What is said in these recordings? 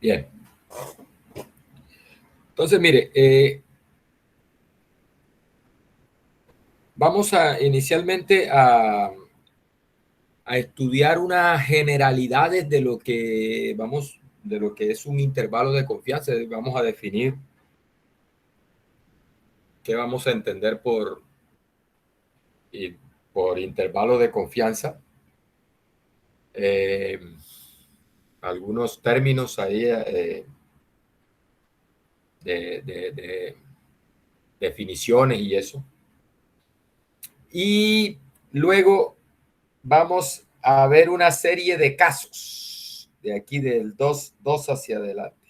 Bien. Entonces, mire, vamos inicialmente a estudiar unas generalidades de lo que es un intervalo de confianza. Vamos a definir qué vamos a entender por intervalo de confianza. Eh, Algunos términos ahí de definiciones y eso. Y luego vamos a ver una serie de casos de aquí del 2 hacia adelante.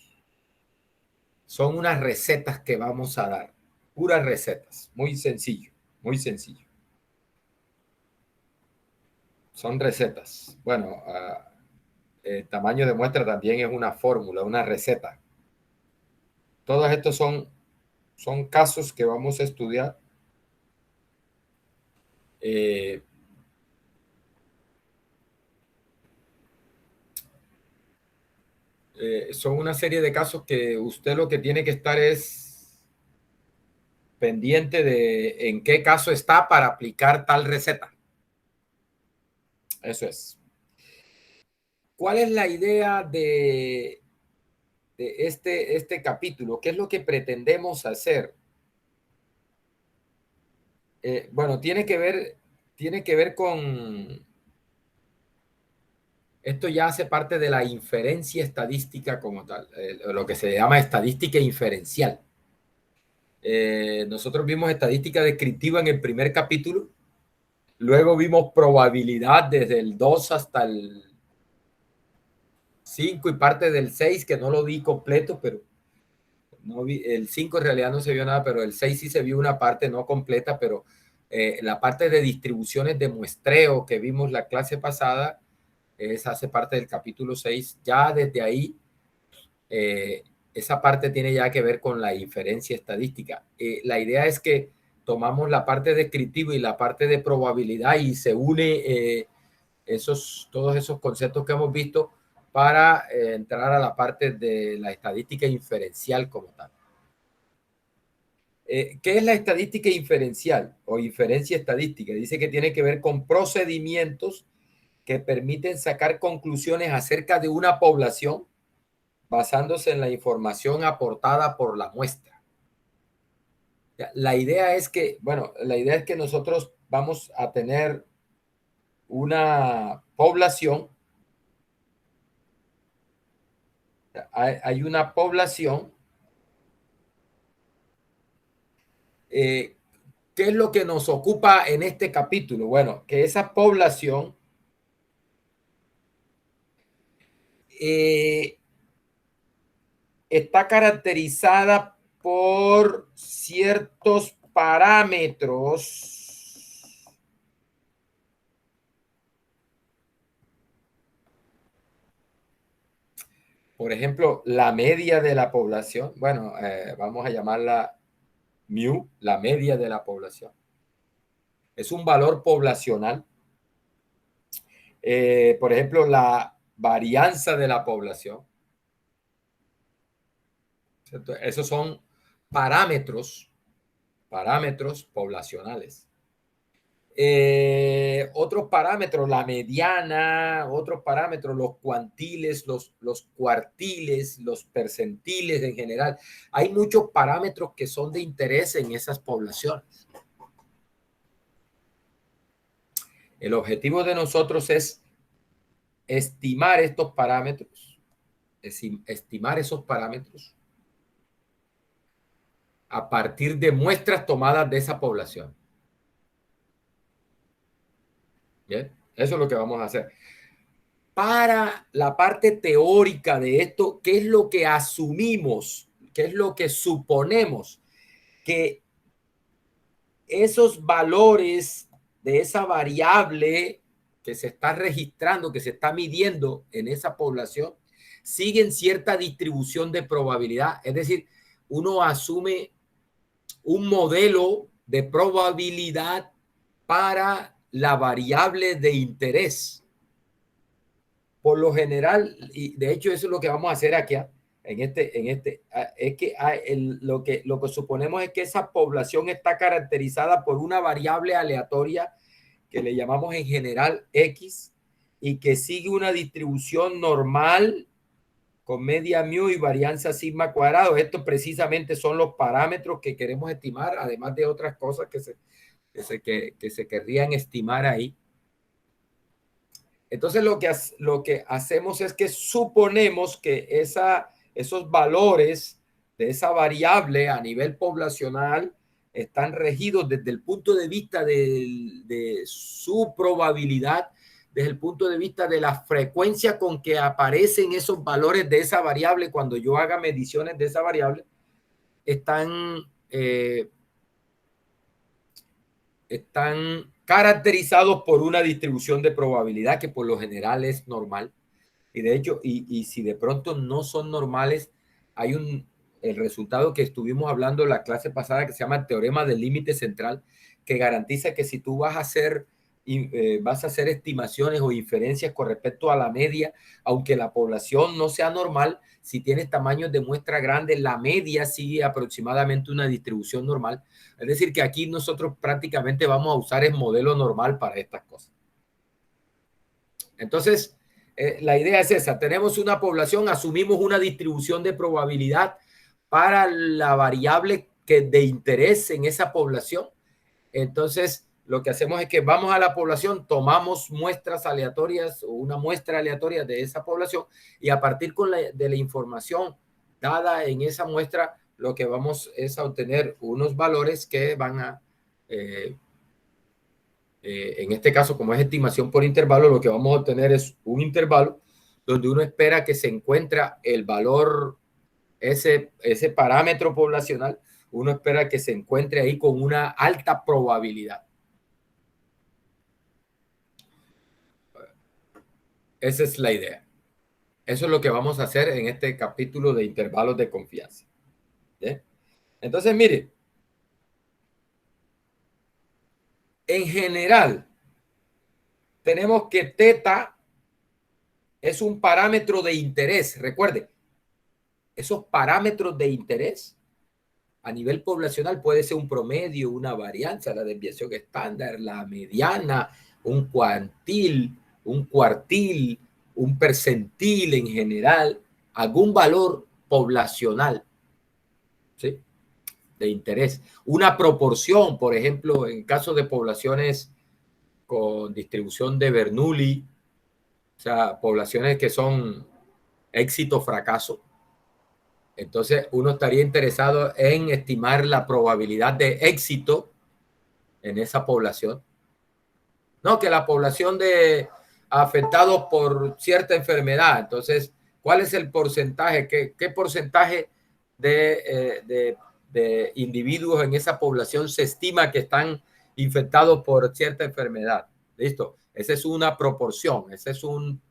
Son unas recetas que vamos a dar, puras recetas, muy sencillo, muy sencillo. Son recetas. Bueno, el tamaño de muestra también es una fórmula, una receta. Todos estos son casos que vamos a estudiar. Son una serie de casos que usted lo que tiene que estar es pendiente de en qué caso está para aplicar tal receta. Eso es. ¿Cuál es la idea de este capítulo? ¿Qué es lo que pretendemos hacer? Bueno, tiene que ver con... Esto ya hace parte de la inferencia estadística como tal, lo que se llama estadística inferencial. Nosotros vimos estadística descriptiva en el primer capítulo, luego vimos probabilidad desde el 2 hasta el 5 y parte del 6, que no lo vi completo, pero no vi, el 5 en realidad no se vio nada, pero el 6 sí se vio una parte no completa, pero la parte de distribuciones de muestreo que vimos la clase pasada, esa hace parte del capítulo 6. Ya desde ahí, esa parte tiene ya que ver con la inferencia estadística. La idea es que tomamos la parte descriptiva y la parte de probabilidad y se une todos esos conceptos que hemos visto para entrar a la parte de la estadística inferencial como tal. ¿Qué es la estadística inferencial o inferencia estadística? Dice que tiene que ver con procedimientos que permiten sacar conclusiones acerca de una población basándose en la información aportada por la muestra. La idea es que, bueno, la idea es que nosotros vamos a tener una población. Hay una población. ¿Qué es lo que nos ocupa en este capítulo? Bueno, que esa población está caracterizada por ciertos parámetros. Por ejemplo, la media de la población, bueno, vamos a llamarla mu, la media de la población. Es un valor poblacional. Por ejemplo, la varianza de la población. ¿Cierto? Esos son parámetros poblacionales. Otros parámetros, la mediana, otros parámetros, los cuantiles, los cuartiles, los percentiles en general. Hay muchos parámetros que son de interés en esas poblaciones. El objetivo de nosotros es estimar estos parámetros, estimar esos parámetros a partir de muestras tomadas de esa población. Bien, eso es lo que vamos a hacer. Para la parte teórica de esto, ¿qué es lo que asumimos? ¿Qué es lo que suponemos? Que esos valores de esa variable que se está registrando, que se está midiendo en esa población, siguen cierta distribución de probabilidad. Es decir, uno asume un modelo de probabilidad para la variable de interés. Por lo general, y de hecho eso es lo que vamos a hacer aquí, es que lo que suponemos es que esa población está caracterizada por una variable aleatoria que le llamamos en general X y que sigue una distribución normal con media mu y varianza sigma cuadrado. Estos precisamente son los parámetros que queremos estimar, además de otras cosas que se querrían estimar ahí. Entonces lo que hacemos es que suponemos que esos valores de esa variable a nivel poblacional están regidos desde el punto de vista de su probabilidad, desde el punto de vista de la frecuencia con que aparecen esos valores de esa variable cuando yo haga mediciones de esa variable, están caracterizados por una distribución de probabilidad que por lo general es normal. Y de hecho, y si de pronto no son normales, hay el resultado que estuvimos hablando en la clase pasada que se llama el teorema del límite central, que garantiza que si tú vas a hacer estimaciones o inferencias con respecto a la media, aunque la población no sea normal, si tienes tamaños de muestra grandes, la media sigue aproximadamente una distribución normal. Es decir, que aquí nosotros prácticamente vamos a usar el modelo normal para estas cosas. Entonces, la idea es esa. Tenemos una población, asumimos una distribución de probabilidad para la variable que de interés en esa población. Entonces, lo que hacemos es que vamos a la población, tomamos muestras aleatorias o una muestra aleatoria de esa población y a partir de la información dada en esa muestra, lo que vamos es a obtener unos valores que van a en este caso, como es estimación por intervalo, lo que vamos a obtener es un intervalo donde uno espera que se encuentra el valor, ese parámetro poblacional, uno espera que se encuentre ahí con una alta probabilidad. Esa es la idea. Eso es lo que vamos a hacer en este capítulo de intervalos de confianza. ¿Sí? Entonces, mire, en general, tenemos que teta es un parámetro de interés. Recuerde, esos parámetros de interés a nivel poblacional puede ser un promedio, una varianza, la desviación estándar, la mediana, un cuartil, un percentil en general, algún valor poblacional, ¿sí? De interés. Una proporción, por ejemplo, en caso de poblaciones con distribución de Bernoulli, o sea, poblaciones que son éxito-fracaso. Entonces, uno estaría interesado en estimar la probabilidad de éxito en esa población. No, que la población de afectados por cierta enfermedad. Entonces, ¿cuál es el porcentaje? ¿Qué porcentaje de individuos en esa población se estima que están infectados por cierta enfermedad? ¿Listo? Esa es una proporción. Ese es un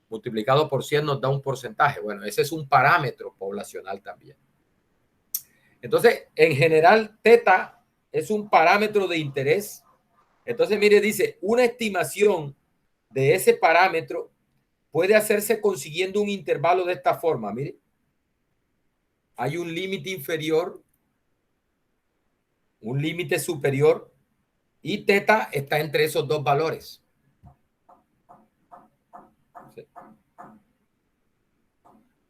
multiplicado por 100 nos da un porcentaje. Bueno, ese es un parámetro poblacional también. Entonces, en general, teta es un parámetro de interés. Entonces, mire, dice, una estimación de ese parámetro puede hacerse consiguiendo un intervalo de esta forma. Mire, hay un límite inferior, un límite superior y teta está entre esos dos valores. ¿Sí?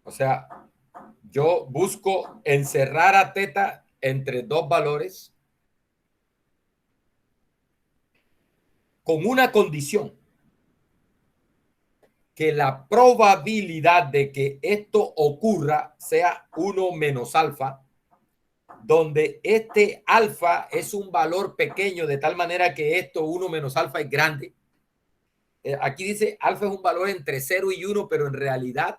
O sea, yo busco encerrar a teta entre dos valores con una condición, que la probabilidad de que esto ocurra sea 1 menos alfa, donde este alfa es un valor pequeño de tal manera que esto 1 menos alfa es grande. Aquí dice alfa es un valor entre 0 y 1, pero en realidad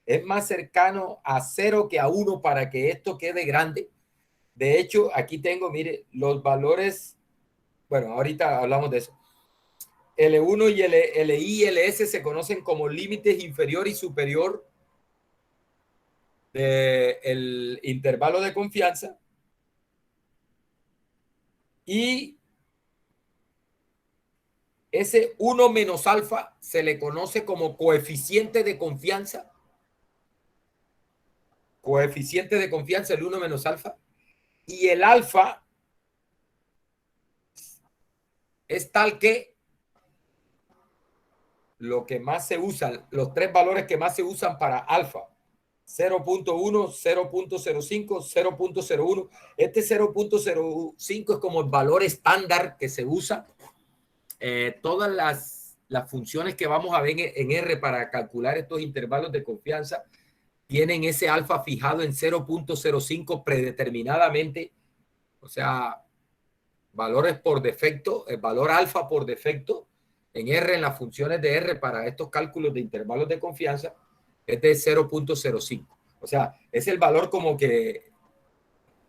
es más cercano a 0 que a 1 para que esto quede grande. De hecho, aquí tengo, mire, los valores, bueno, ahorita hablamos de eso. L1 y LI y LS se conocen como límites inferior y superior del intervalo de confianza. Y ese 1 menos alfa se le conoce como coeficiente de confianza. coeficiente de confianza, el 1 menos alfa, y el alfa es tal que lo que más se usa, los tres valores que más se usan para alfa, 0.1, 0.05, 0.01. Este 0.05 es como el valor estándar que se usa. Todas las funciones que vamos a ver en R para calcular estos intervalos de confianza tienen ese alfa fijado en 0.05 predeterminadamente, o sea, valores por defecto, el valor alfa por defecto en R, en las funciones de R para estos cálculos de intervalos de confianza, es de 0.05. O sea, es el valor como que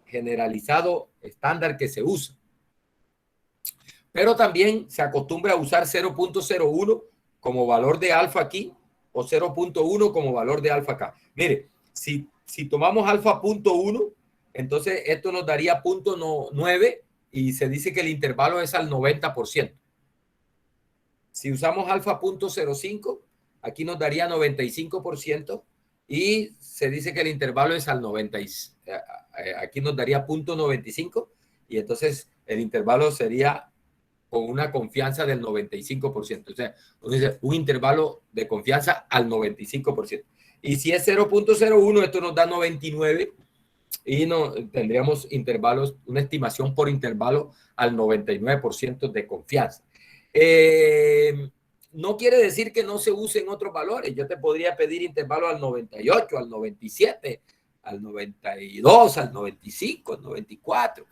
generalizado estándar que se usa. Pero también se acostumbra a usar 0.01 como valor de alfa aquí o 0.1 como valor de alfa acá. Mire, si tomamos alfa punto 1, entonces esto nos daría 0.9 y se dice que el intervalo es al 90%. Si usamos alfa punto 05, aquí nos daría 95% y se dice que el intervalo es al 90. Aquí nos daría 0.95 y entonces el intervalo sería con una confianza del 95%. O sea, un intervalo de confianza al 95%. Y si es 0.01, esto nos da 99 y no, tendríamos intervalos, una estimación por intervalo al 99% de confianza. No quiere decir que no se usen otros valores. Yo te podría pedir intervalos al 98, al 97, al 92, al 95, al 94,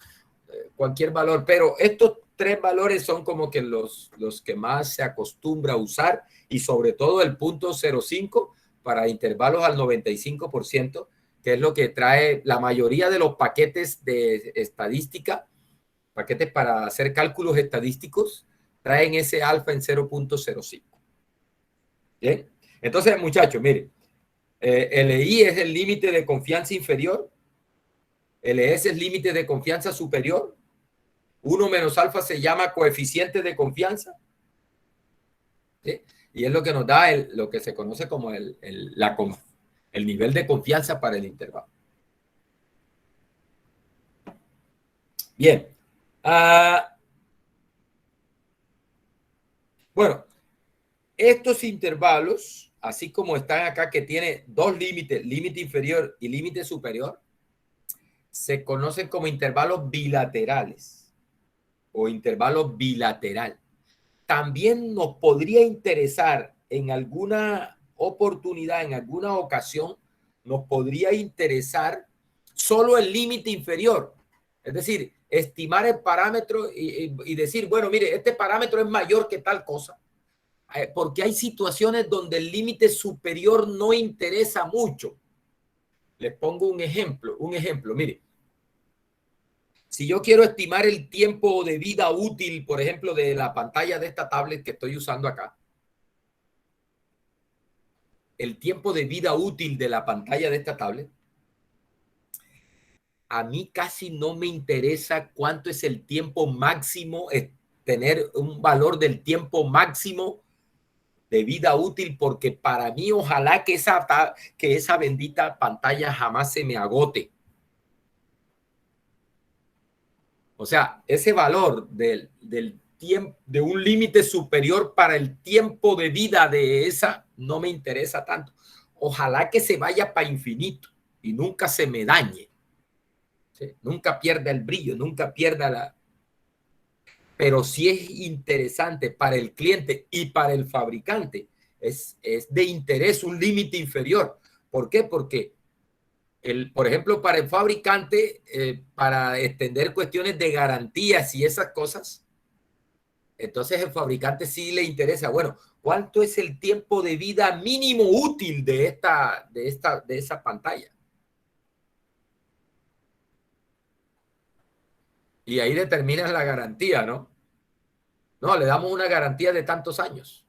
cualquier valor, pero estos tres valores son como que los que más se acostumbra a usar y sobre todo el 0.05 para intervalos al 95%, que es lo que trae la mayoría de los paquetes de estadística, paquetes para hacer cálculos estadísticos, traen ese alfa en 0.05. Bien, entonces muchachos, miren, LI es el límite de confianza inferior, LS es límite de confianza superior, 1 menos alfa se llama coeficiente de confianza, ¿sí? Y es lo que nos da lo que se conoce como el nivel de confianza para el intervalo. Bien. Bueno, estos intervalos, así como están acá, que tiene dos límites, límite inferior y límite superior, se conocen como intervalos bilaterales o intervalos bilateral. También nos podría interesar en alguna oportunidad, en alguna ocasión, nos podría interesar solo el límite inferior. Es decir, estimar el parámetro y decir, bueno, mire, este parámetro es mayor que tal cosa. Porque hay situaciones donde el límite superior no interesa mucho. Les pongo un ejemplo, mire. Si yo quiero estimar el tiempo de vida útil, por ejemplo, de la pantalla de esta tablet que estoy usando acá, el tiempo de vida útil de la pantalla de esta tablet, a mí casi no me interesa cuánto es el tiempo máximo, tener un valor del tiempo máximo de vida útil, porque para mí ojalá que esa bendita pantalla jamás se me agote. O sea, ese valor del tiempo, de un límite superior para el tiempo de vida de esa, no me interesa tanto. Ojalá que se vaya para infinito y nunca se me dañe. ¿Sí? Nunca pierda el brillo, nunca pierda la... Pero sí es interesante para el cliente y para el fabricante. Es de interés un límite inferior. ¿Por qué? Porque por ejemplo, para el fabricante, para extender cuestiones de garantías y esas cosas, entonces el fabricante sí le interesa, bueno, ¿cuánto es el tiempo de vida mínimo útil de esa pantalla? Y ahí determinan la garantía, ¿no? No, le damos una garantía de tantos años.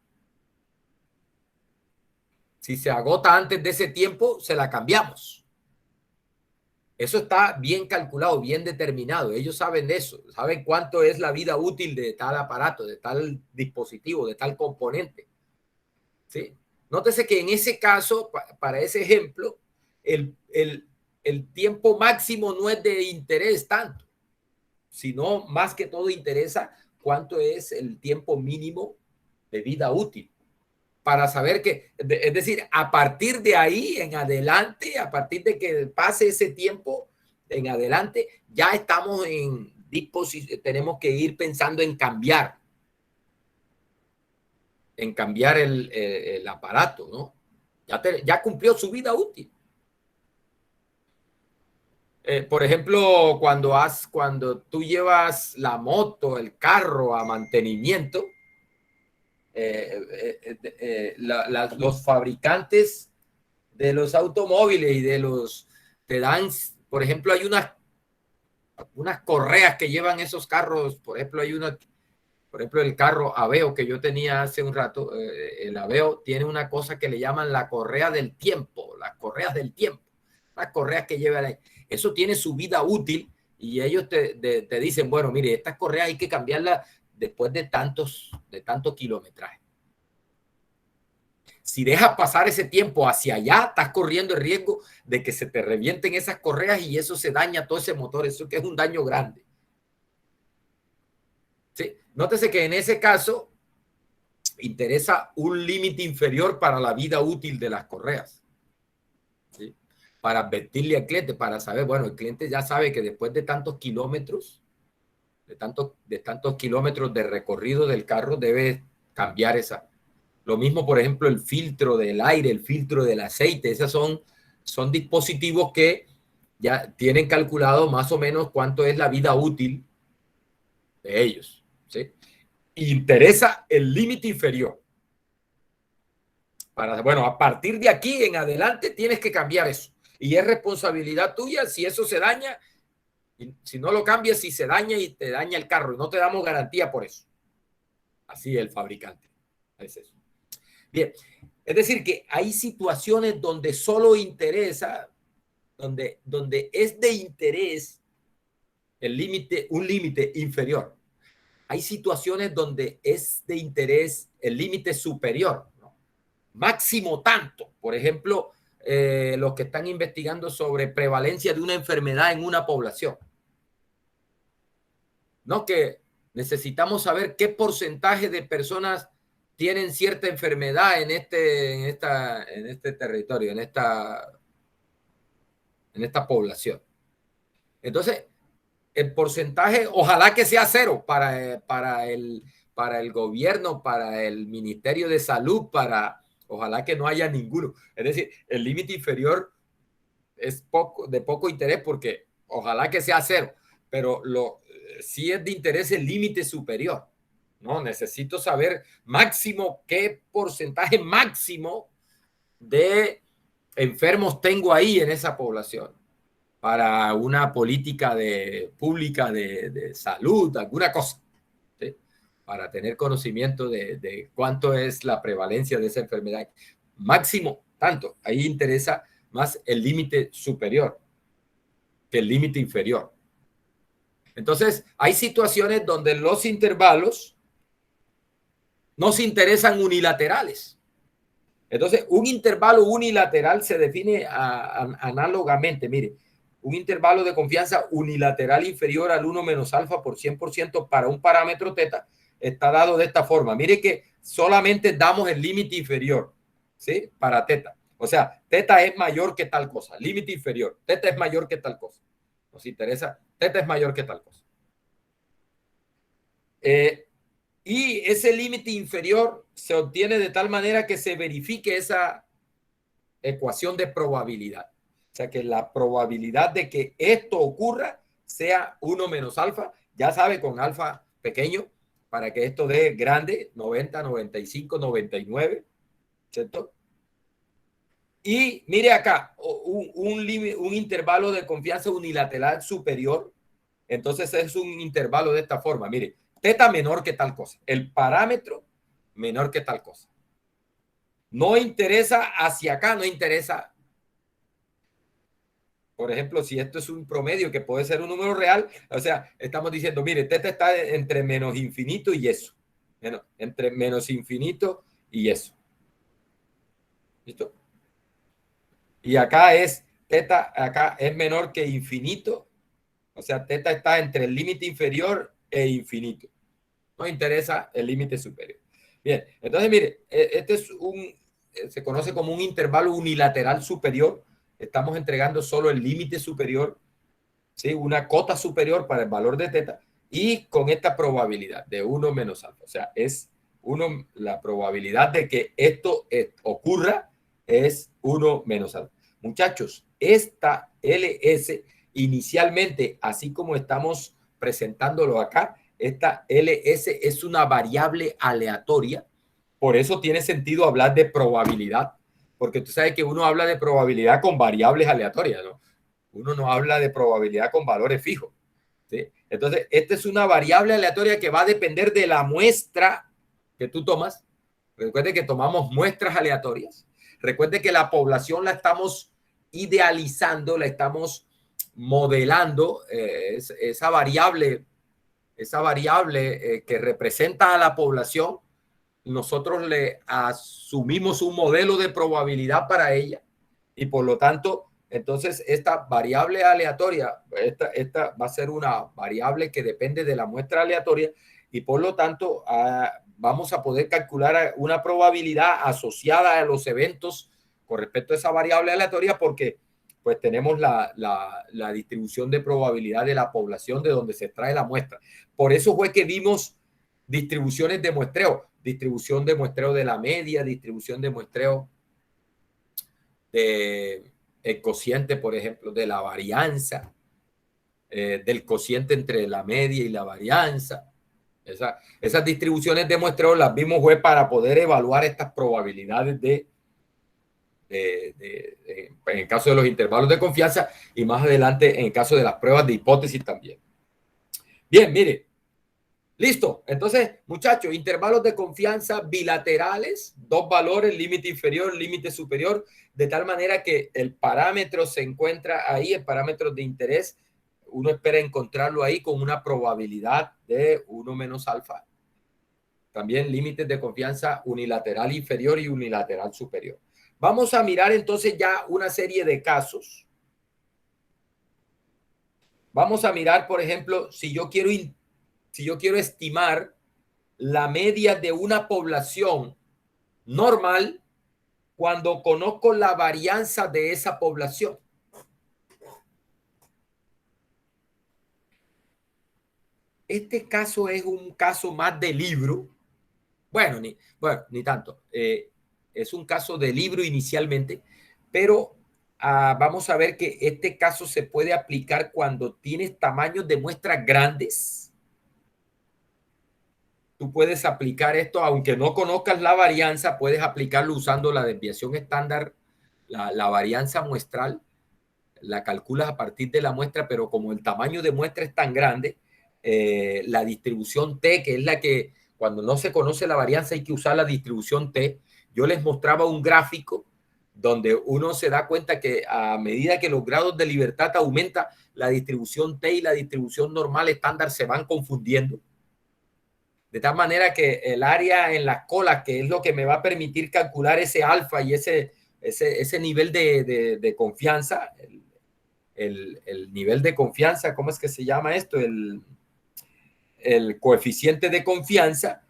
Si se agota antes de ese tiempo, se la cambiamos. Eso está bien calculado, bien determinado. Ellos saben eso, saben cuánto es la vida útil de tal aparato, de tal dispositivo, de tal componente. ¿Sí? Nótese que en ese caso, para ese ejemplo, el el tiempo máximo no es de interés tanto, sino más que todo interesa cuánto es el tiempo mínimo de vida útil. Para saber que, es decir, a partir de ahí en adelante, a partir de que pase ese tiempo en adelante, ya estamos en disposición, tenemos que ir pensando en cambiar el aparato, ¿no? Ya cumplió su vida útil. Por ejemplo, cuando tú llevas la moto, el carro a mantenimiento, los fabricantes de los automóviles y te dan, por ejemplo, hay unas correas que llevan esos carros, por ejemplo, el carro Aveo que yo tenía hace un rato, el Aveo tiene una cosa que le llaman la correa del tiempo, las correas del tiempo, las correas que llevan ahí. Eso tiene su vida útil y ellos te dicen, bueno, mire, estas correas hay que cambiarlas después de tanto kilometraje. Si dejas pasar ese tiempo hacia allá, estás corriendo el riesgo de que se te revienten esas correas y eso se daña todo ese motor, eso que es un daño grande. ¿Sí? Nótese que en ese caso interesa un límite inferior para la vida útil de las correas. ¿Sí? Para advertirle al cliente, para saber, bueno, el cliente ya sabe que después de tantos kilómetros, de tantos kilómetros de recorrido del carro, debe cambiar esa. Lo mismo, por ejemplo, el filtro del aire, el filtro del aceite, esos son dispositivos que ya tienen calculado más o menos cuánto es la vida útil de ellos. ¿Sí? Interesa el límite inferior. Bueno, a partir de aquí en adelante tienes que cambiar eso. Y es responsabilidad tuya si eso se daña, y si no lo cambias, si se daña y te daña el carro, y no te damos garantía por eso. Así el fabricante. Es eso. Bien, es decir, que hay situaciones donde solo interesa, donde es de interés un límite inferior. Hay situaciones donde es de interés el límite superior, ¿no? Máximo tanto. Por ejemplo, los que están investigando sobre prevalencia de una enfermedad en una población. ¿No? Que necesitamos saber qué porcentaje de personas tienen cierta enfermedad en este territorio, en esta población. Entonces, el porcentaje, ojalá que sea cero para el gobierno, para el Ministerio de Salud, ojalá que no haya ninguno. Es decir, el límite inferior es de poco interés porque ojalá que sea cero, pero sí es de interés el límite superior. No, necesito saber máximo qué porcentaje máximo de enfermos tengo ahí en esa población para una política pública de salud, alguna cosa, ¿sí? Para tener conocimiento de cuánto es la prevalencia de esa enfermedad. Máximo, tanto. Ahí interesa más el límite superior que el límite inferior. Entonces, hay situaciones donde los intervalos no se interesan unilaterales. Entonces, un intervalo unilateral se define análogamente. Mire, un intervalo de confianza unilateral inferior al 1 menos alfa por 100% para un parámetro teta está dado de esta forma. Mire que solamente damos el límite inferior, ¿sí? Para teta. O sea, teta es mayor que tal cosa. Límite inferior. Teta es mayor que tal cosa. Nos interesa. Teta es mayor que tal cosa. Y ese límite inferior se obtiene de tal manera que se verifique esa ecuación de probabilidad. O sea, que la probabilidad de que esto ocurra sea 1 menos alfa, ya sabe, con alfa pequeño, para que esto dé grande, 90, 95, 99, ¿cierto? Y mire acá, un intervalo de confianza unilateral superior, entonces es un intervalo de esta forma, mire, teta menor que tal cosa, el parámetro menor que tal cosa. No interesa hacia acá, no interesa. Por ejemplo, si esto es un promedio que puede ser un número real, o sea, estamos diciendo, mire, teta está entre menos infinito y eso. Entre menos infinito y eso. ¿Listo? Y acá es teta acá es menor que infinito, o sea, teta está entre el límite inferior e infinito. Nos interesa el límite superior. Bien, entonces mire, este es se conoce como un intervalo unilateral superior. Estamos entregando solo el límite superior, ¿sí? Una cota superior para el valor de teta y con esta probabilidad de 1 menos alfa. O sea, es la probabilidad de que esto ocurra es 1 menos alfa. Muchachos, esta LS inicialmente, así como estamos presentándolo acá, esta LS es una variable aleatoria. Por eso tiene sentido hablar de probabilidad, porque tú sabes que uno habla de probabilidad con variables aleatorias, ¿no? Uno no habla de probabilidad con valores fijos, ¿sí? Entonces, esta es una variable aleatoria que va a depender de la muestra que tú tomas. Recuerde que tomamos muestras aleatorias. Recuerde que la población la estamos idealizando, la estamos modelando, esa variable que representa a la población. Nosotros le asumimos un modelo de probabilidad para ella y por lo tanto, entonces esta variable aleatoria, esta va a ser una variable que depende de la muestra aleatoria y por lo tanto vamos a poder calcular una probabilidad asociada a los eventos con respecto a esa variable aleatoria porque pues tenemos la distribución de probabilidad de la población de donde se extrae la muestra. Por eso fue que vimos distribuciones de muestreo, distribución de muestreo de la media, distribución de muestreo de el cociente, por ejemplo, de la varianza, del cociente entre la media y la varianza. Esas distribuciones de muestreo las vimos fue para poder evaluar estas probabilidades en el caso de los intervalos de confianza y más adelante en el caso de las pruebas de hipótesis también. Bien, mire, listo. Entonces, muchachos, intervalos de confianza bilaterales, dos valores, límite inferior, límite superior, de tal manera que el parámetro se encuentra ahí, el parámetro de interés, uno espera encontrarlo ahí con una probabilidad de 1 menos alfa. También límites de confianza unilateral inferior y unilateral superior. Vamos a mirar entonces ya una serie de casos. Vamos a mirar, por ejemplo, si yo quiero estimar la media de una población normal cuando conozco la varianza de esa población. Este caso es un caso más de libro. Bueno, ni tanto. Es un caso de libro inicialmente, pero vamos a ver que este caso se puede aplicar cuando tienes tamaños de muestras grandes. Tú puedes aplicar esto, aunque no conozcas la varianza, puedes aplicarlo usando la desviación estándar, la varianza muestral, la calculas a partir de la muestra, pero como el tamaño de muestra es tan grande, la distribución T, que es la que cuando no se conoce la varianza hay que usar la distribución T. Yo les mostraba un gráfico donde uno se da cuenta que a medida que los grados de libertad aumenta, la distribución T y la distribución normal estándar se van confundiendo. De tal manera que el área en las colas, que es lo que me va a permitir calcular ese alfa y ese nivel de confianza, el nivel de confianza, ¿cómo es que se llama esto? El coeficiente de confianza.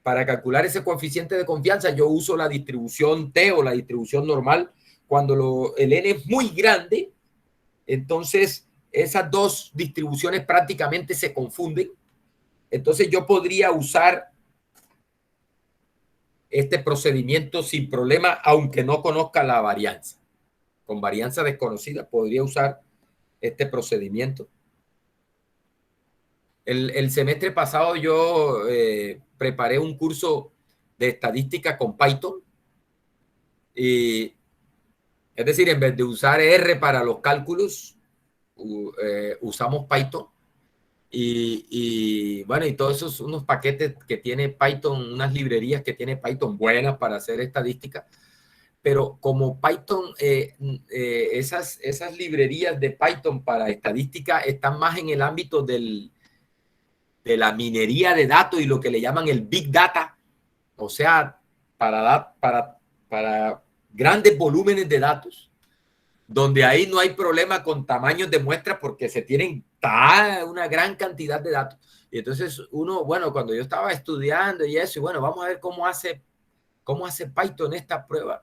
Para calcular ese coeficiente de confianza, yo uso la distribución T o la distribución normal. Cuando el N es muy grande, entonces esas dos distribuciones prácticamente se confunden. Entonces yo podría usar este procedimiento sin problema, aunque no conozca la varianza. Con varianza desconocida podría usar este procedimiento. El semestre pasado yo preparé un curso de estadística con Python. Y, es decir, en vez de usar R para los cálculos, usamos Python. Y bueno, y todos esos unos paquetes que tiene Python, unas librerías que tiene Python buenas para hacer estadística. Pero como Python, esas librerías de Python para estadística están más en el ámbito de la minería de datos y lo que le llaman el Big Data, o sea, para grandes volúmenes de datos. donde ahí no hay problema con tamaños de muestras porque se tienen una gran cantidad de datos. Y entonces uno, bueno, cuando yo estaba estudiando y eso, y bueno, vamos a ver cómo hace Python esta prueba.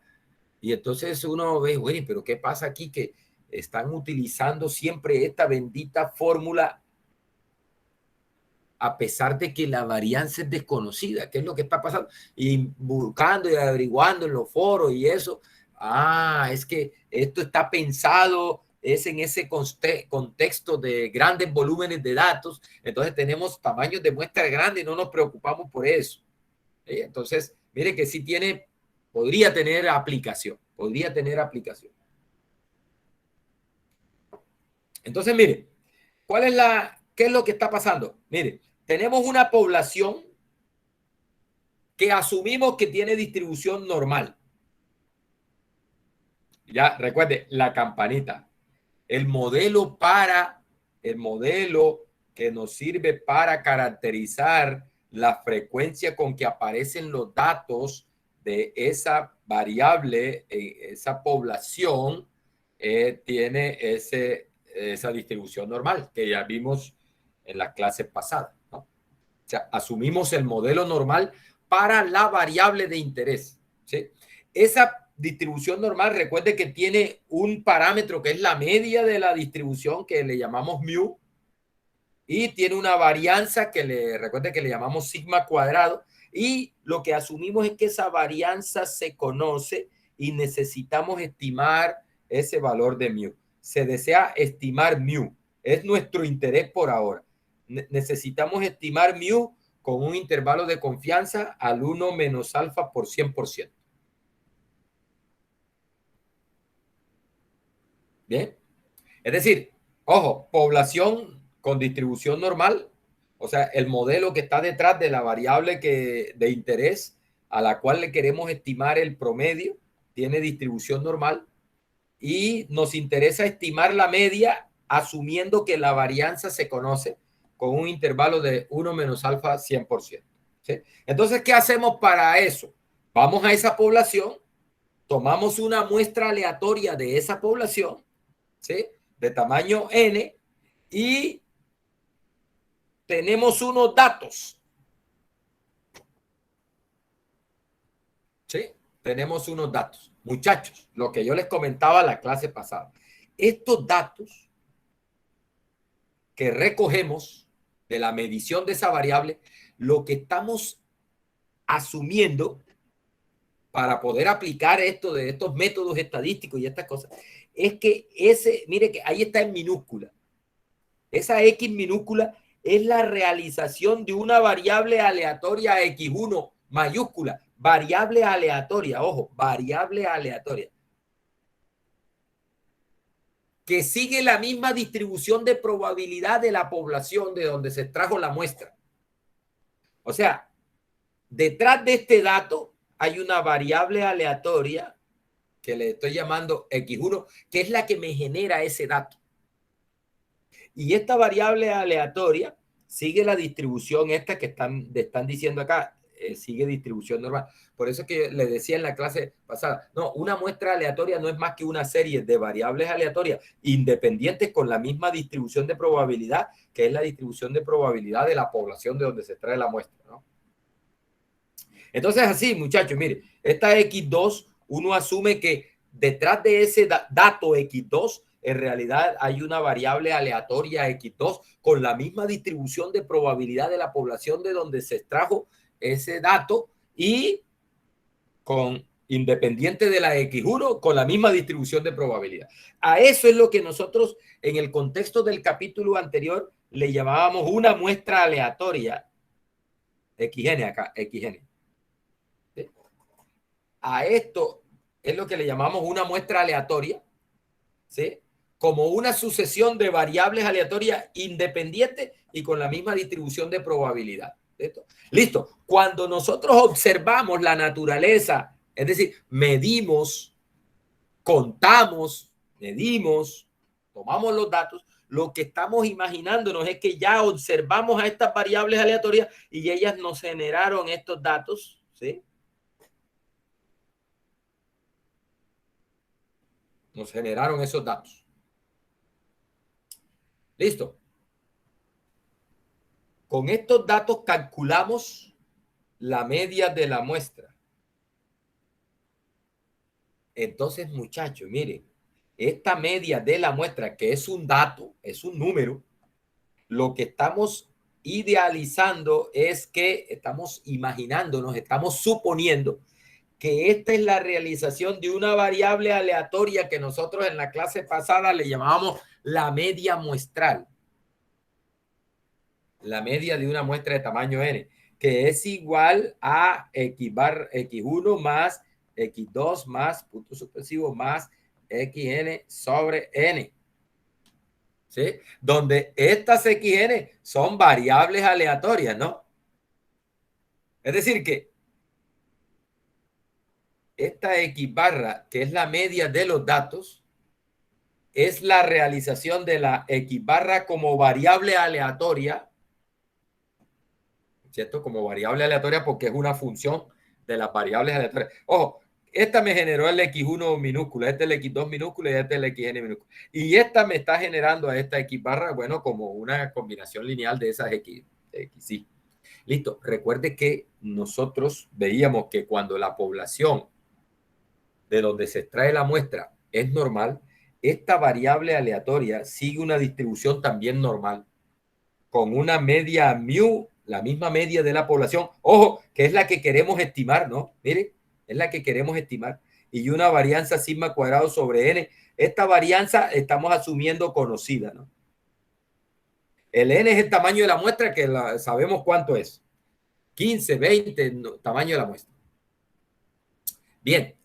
Y entonces uno ve, bueno, pero ¿qué pasa aquí? Que están utilizando siempre esta bendita fórmula a pesar de que la varianza es desconocida. ¿Qué es lo que está pasando? Y buscando y averiguando en los foros y eso. Ah, es que esto está pensado, es en ese contexto de grandes volúmenes de datos. Entonces tenemos tamaños de muestra grandes y no nos preocupamos por eso. ¿Sí? Entonces, mire que sí podría tener aplicación. Podría tener aplicación. Entonces, mire, ¿qué es lo que está pasando? Mire, tenemos una población que asumimos que tiene distribución normal. Ya, recuerde, la campanita. El modelo que nos sirve para caracterizar la frecuencia con que aparecen los datos de esa variable, esa población, tiene esa distribución normal que ya vimos en las clases pasadas, ¿no? O sea, asumimos el modelo normal para la variable de interés, ¿sí? Esa distribución normal, recuerde que tiene un parámetro que es la media de la distribución que le llamamos mu y tiene una varianza recuerde que le llamamos sigma cuadrado y lo que asumimos es que esa varianza se conoce y necesitamos estimar ese valor de mu. Se desea estimar mu. Es nuestro interés por ahora. Necesitamos estimar mu con un intervalo de confianza al 1 menos alfa por 100%. Bien. Es decir, ojo, población con distribución normal, o sea, el modelo que está detrás de la variable de interés a la cual le queremos estimar el promedio, tiene distribución normal y nos interesa estimar la media asumiendo que la varianza se conoce con un intervalo de 1 menos alfa 100%. ¿Sí? Entonces, ¿qué hacemos para eso? Vamos a esa población, tomamos una muestra aleatoria de esa población, ¿sí? De tamaño n y tenemos unos datos, ¿sí? Tenemos unos datos. Muchachos, lo que yo les comentaba la clase pasada. Estos datos que recogemos de la medición de esa variable, lo que estamos asumiendo para poder aplicar esto de estos métodos estadísticos y estas cosas, es que mire que ahí está en minúscula. Esa X minúscula es la realización de una variable aleatoria X1 mayúscula, variable aleatoria, ojo, variable aleatoria, que sigue la misma distribución de probabilidad de la población de donde se extrajo la muestra. O sea, detrás de este dato hay una variable aleatoria que le estoy llamando X1, que es la que me genera ese dato. Y esta variable aleatoria sigue la distribución esta que están diciendo acá, sigue distribución normal. Por eso es que le decía en la clase pasada, no, una muestra aleatoria no es más que una serie de variables aleatorias independientes con la misma distribución de probabilidad, que es la distribución de probabilidad de la población de donde se extrae la muestra, ¿no? Entonces, así, muchachos, mire, esta X2, uno asume que detrás de ese dato X2, en realidad hay una variable aleatoria X2 con la misma distribución de probabilidad de la población de donde se extrajo ese dato y con independiente de la X1 con la misma distribución de probabilidad. A eso es lo que nosotros en el contexto del capítulo anterior le llamábamos una muestra aleatoria XN acá, XN. ¿Sí? A esto es lo que le llamamos una muestra aleatoria, ¿sí? Como una sucesión de variables aleatorias independientes y con la misma distribución de probabilidad. ¿Listo? Listo. Cuando nosotros observamos la naturaleza, es decir, medimos, contamos, medimos, tomamos los datos, lo que estamos imaginándonos es que ya observamos a estas variables aleatorias y ellas nos generaron estos datos, ¿sí? Nos generaron esos datos. Listo. Con estos datos calculamos la media de la muestra. Entonces, muchachos, miren, esta media de la muestra, que es un dato, es un número, lo que estamos idealizando es que estamos imaginándonos, estamos suponiendo que esta es la realización de una variable aleatoria que nosotros en la clase pasada le llamábamos la media muestral. La media de una muestra de tamaño n, que es igual a x1 más x2 más punto suspensivo más xn sobre n. ¿Sí? Donde estas xn son variables aleatorias, ¿no? Es decir, que esta x barra, que es la media de los datos, es la realización de la x barra como variable aleatoria, ¿cierto? Como variable aleatoria porque es una función de las variables aleatorias. Ojo, esta me generó el x1 minúscula, este el x2 minúscula y este el xn minúscula. Y esta me está generando a esta x barra, bueno, como una combinación lineal de esas x, sí. Listo. Recuerde que nosotros veíamos que cuando la población de donde se extrae la muestra es normal, esta variable aleatoria sigue una distribución también normal, con una media mu, la misma media de la población, ojo, que es la que queremos estimar, ¿no? Mire, es la que queremos estimar, y una varianza sigma cuadrado sobre n. Esta varianza estamos asumiendo conocida, ¿no? El n es el tamaño de la muestra, que sabemos cuánto es. 15, 20, no, tamaño de la muestra. Bien,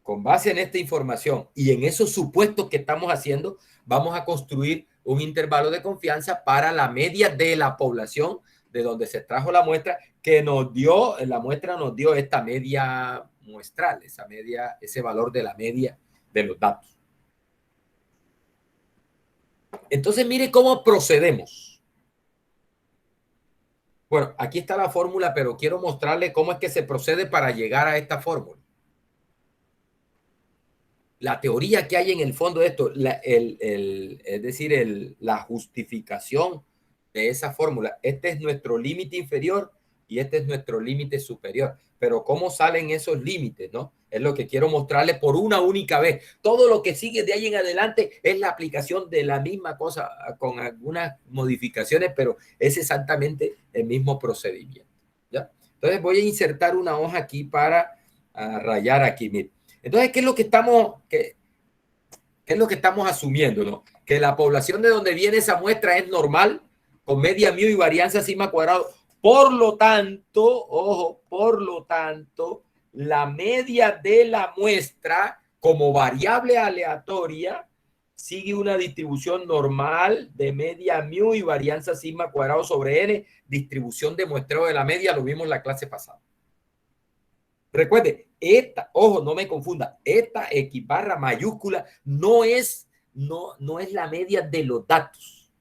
con base en esta información y en esos supuestos que estamos haciendo, vamos a construir un intervalo de confianza para la media de la población de donde se extrajo la muestra, que nos dio, la muestra nos dio esta media muestral, esa media, ese valor de la media de los datos. Entonces, mire cómo procedemos. Bueno, aquí está la fórmula, pero quiero mostrarle cómo es que se procede para llegar a esta fórmula. La teoría que hay en el fondo de esto, es decir, la justificación de esa fórmula. Este es nuestro límite inferior y este es nuestro límite superior. Pero ¿cómo salen esos límites, no? Es lo que quiero mostrarles por una única vez. Todo lo que sigue de ahí en adelante es la aplicación de la misma cosa con algunas modificaciones, pero es exactamente el mismo procedimiento, ¿ya? Entonces voy a insertar una hoja aquí para rayar aquí, miren. Entonces, ¿qué es lo que estamos asumiendo, no? Que la población de donde viene esa muestra es normal, con media mu y varianza sigma cuadrado. Por lo tanto, ojo, por lo tanto, la media de la muestra como variable aleatoria sigue una distribución normal de media mu y varianza sigma cuadrado sobre n, distribución de muestreo de la media, lo vimos en la clase pasada. Recuerde, ojo, no me confunda, esta X barra mayúscula no es la media de los datos.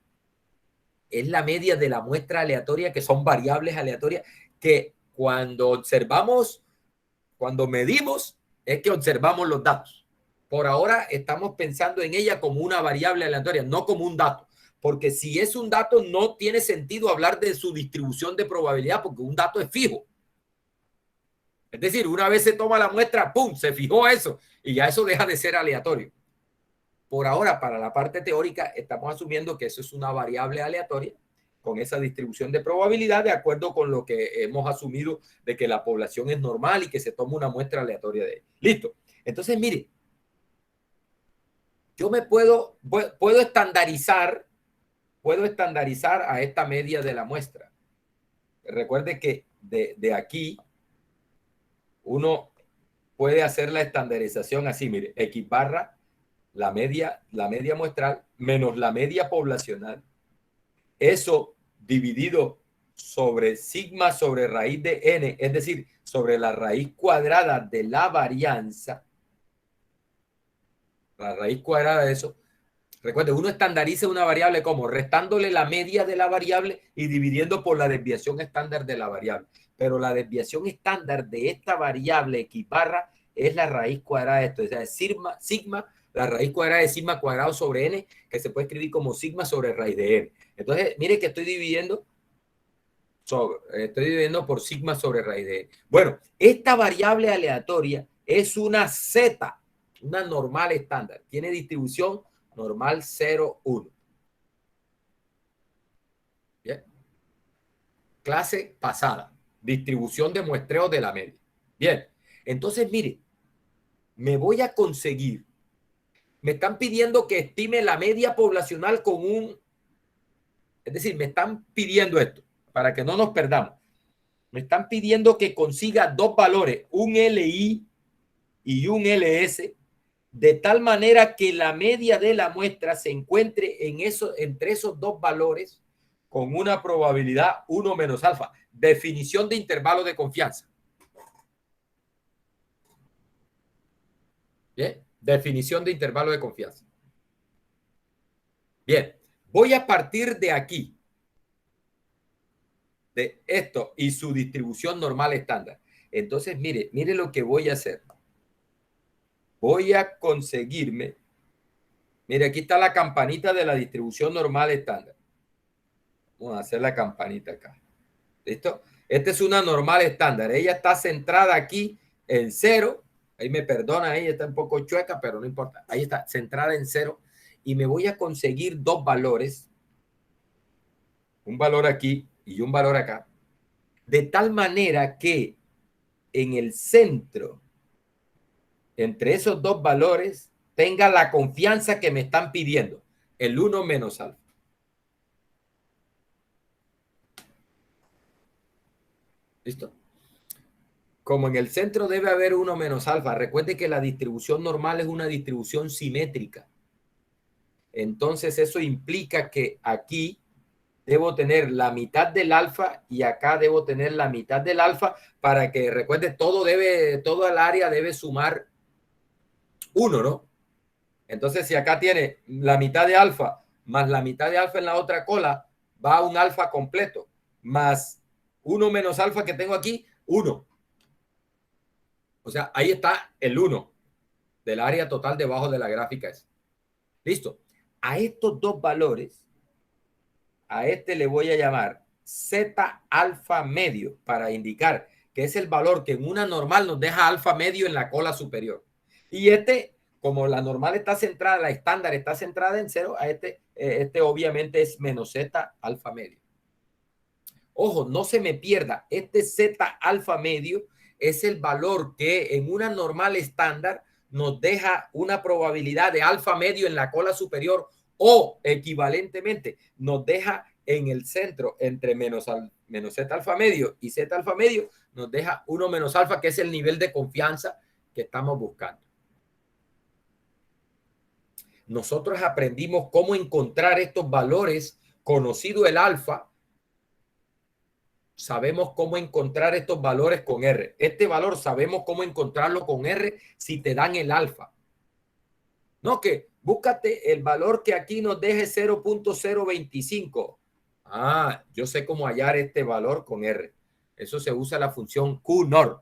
Es la media de la muestra aleatoria, que son variables aleatorias, que cuando medimos, es que observamos los datos. Por ahora estamos pensando en ella como una variable aleatoria, no como un dato. Porque si es un dato, no tiene sentido hablar de su distribución de probabilidad, porque un dato es fijo. Es decir, una vez se toma la muestra, ¡pum!, se fijó eso y ya eso deja de ser aleatorio. Por ahora, para la parte teórica, estamos asumiendo que eso es una variable aleatoria con esa distribución de probabilidad de acuerdo con lo que hemos asumido de que la población es normal y que se toma una muestra aleatoria de ella. Listo. Entonces, mire, yo puedo estandarizar a esta media de la muestra. Recuerde que de aquí uno puede hacer la estandarización así, mire, X barra, la media muestral menos la media poblacional. Eso dividido sobre sigma sobre raíz de n, es decir, sobre la raíz cuadrada de la varianza. La raíz cuadrada de eso. Recuerden, uno estandariza una variable como restándole la media de la variable y dividiendo por la desviación estándar de la variable. Pero la desviación estándar de esta variable X barra es la raíz cuadrada de esto. O sea, sigma la raíz cuadrada de sigma cuadrado sobre n, que se puede escribir como sigma sobre raíz de n. Entonces, mire que estoy dividiendo por sigma sobre raíz de n. Bueno, esta variable aleatoria es una z, una normal estándar. Tiene distribución normal 0, 1. ¿Bien? Clase pasada. Distribución de muestreo de la media. Bien, entonces mire, me voy a conseguir. Me están pidiendo que estime la media poblacional con es decir, me están pidiendo esto para que no nos perdamos. Me están pidiendo que consiga dos valores, un LI y un LS, de tal manera que la media de la muestra se encuentre entre esos dos valores con una probabilidad 1 menos alfa. Definición de intervalo de confianza. Bien, definición de intervalo de confianza. Bien, voy a partir de aquí, de esto y su distribución normal estándar. Entonces, mire lo que voy a hacer. Voy a conseguirme, mire, aquí está la campanita de la distribución normal estándar. Vamos a hacer la campanita acá. ¿Listo? Esta es una normal estándar. Ella está centrada aquí en 0. Ahí me perdona, ella está un poco chueca, pero no importa. Ahí está, centrada en 0. Y me voy a conseguir dos valores. Un valor aquí y un valor acá. De tal manera que en el centro, entre esos dos valores, tenga la confianza que me están pidiendo. El 1 menos alfa. ¿Listo? Como en el centro debe haber 1 menos alfa, recuerde que la distribución normal es una distribución simétrica. Entonces eso implica que aquí debo tener la mitad del alfa y acá debo tener la mitad del alfa para que, recuerde, todo el área debe sumar 1, ¿no? Entonces si acá tiene la mitad de alfa más la mitad de alfa en la otra cola, va a un alfa completo, más 1 menos alfa que tengo aquí, 1. O sea, ahí está el 1 del área total debajo de la gráfica. Listo. A estos dos valores, a este le voy a llamar Z alfa medio para indicar que es el valor que en una normal nos deja alfa medio en la cola superior. Y este, como la normal está centrada, la estándar está centrada en 0, a este obviamente es menos Z alfa medio. Ojo, no se me pierda, este Z alfa medio es el valor que en una normal estándar nos deja una probabilidad de alfa medio en la cola superior o equivalentemente nos deja en el centro entre menos Z alfa medio y Z alfa medio, nos deja 1 menos alfa, que es el nivel de confianza que estamos buscando. Nosotros aprendimos cómo encontrar estos valores, conocido el alfa. Sabemos cómo encontrar estos valores con R. Este valor sabemos cómo encontrarlo con R si te dan el alfa. No, que búscate el valor que aquí nos deje 0.025. Ah, yo sé cómo hallar este valor con R. Eso se usa la función QNOR.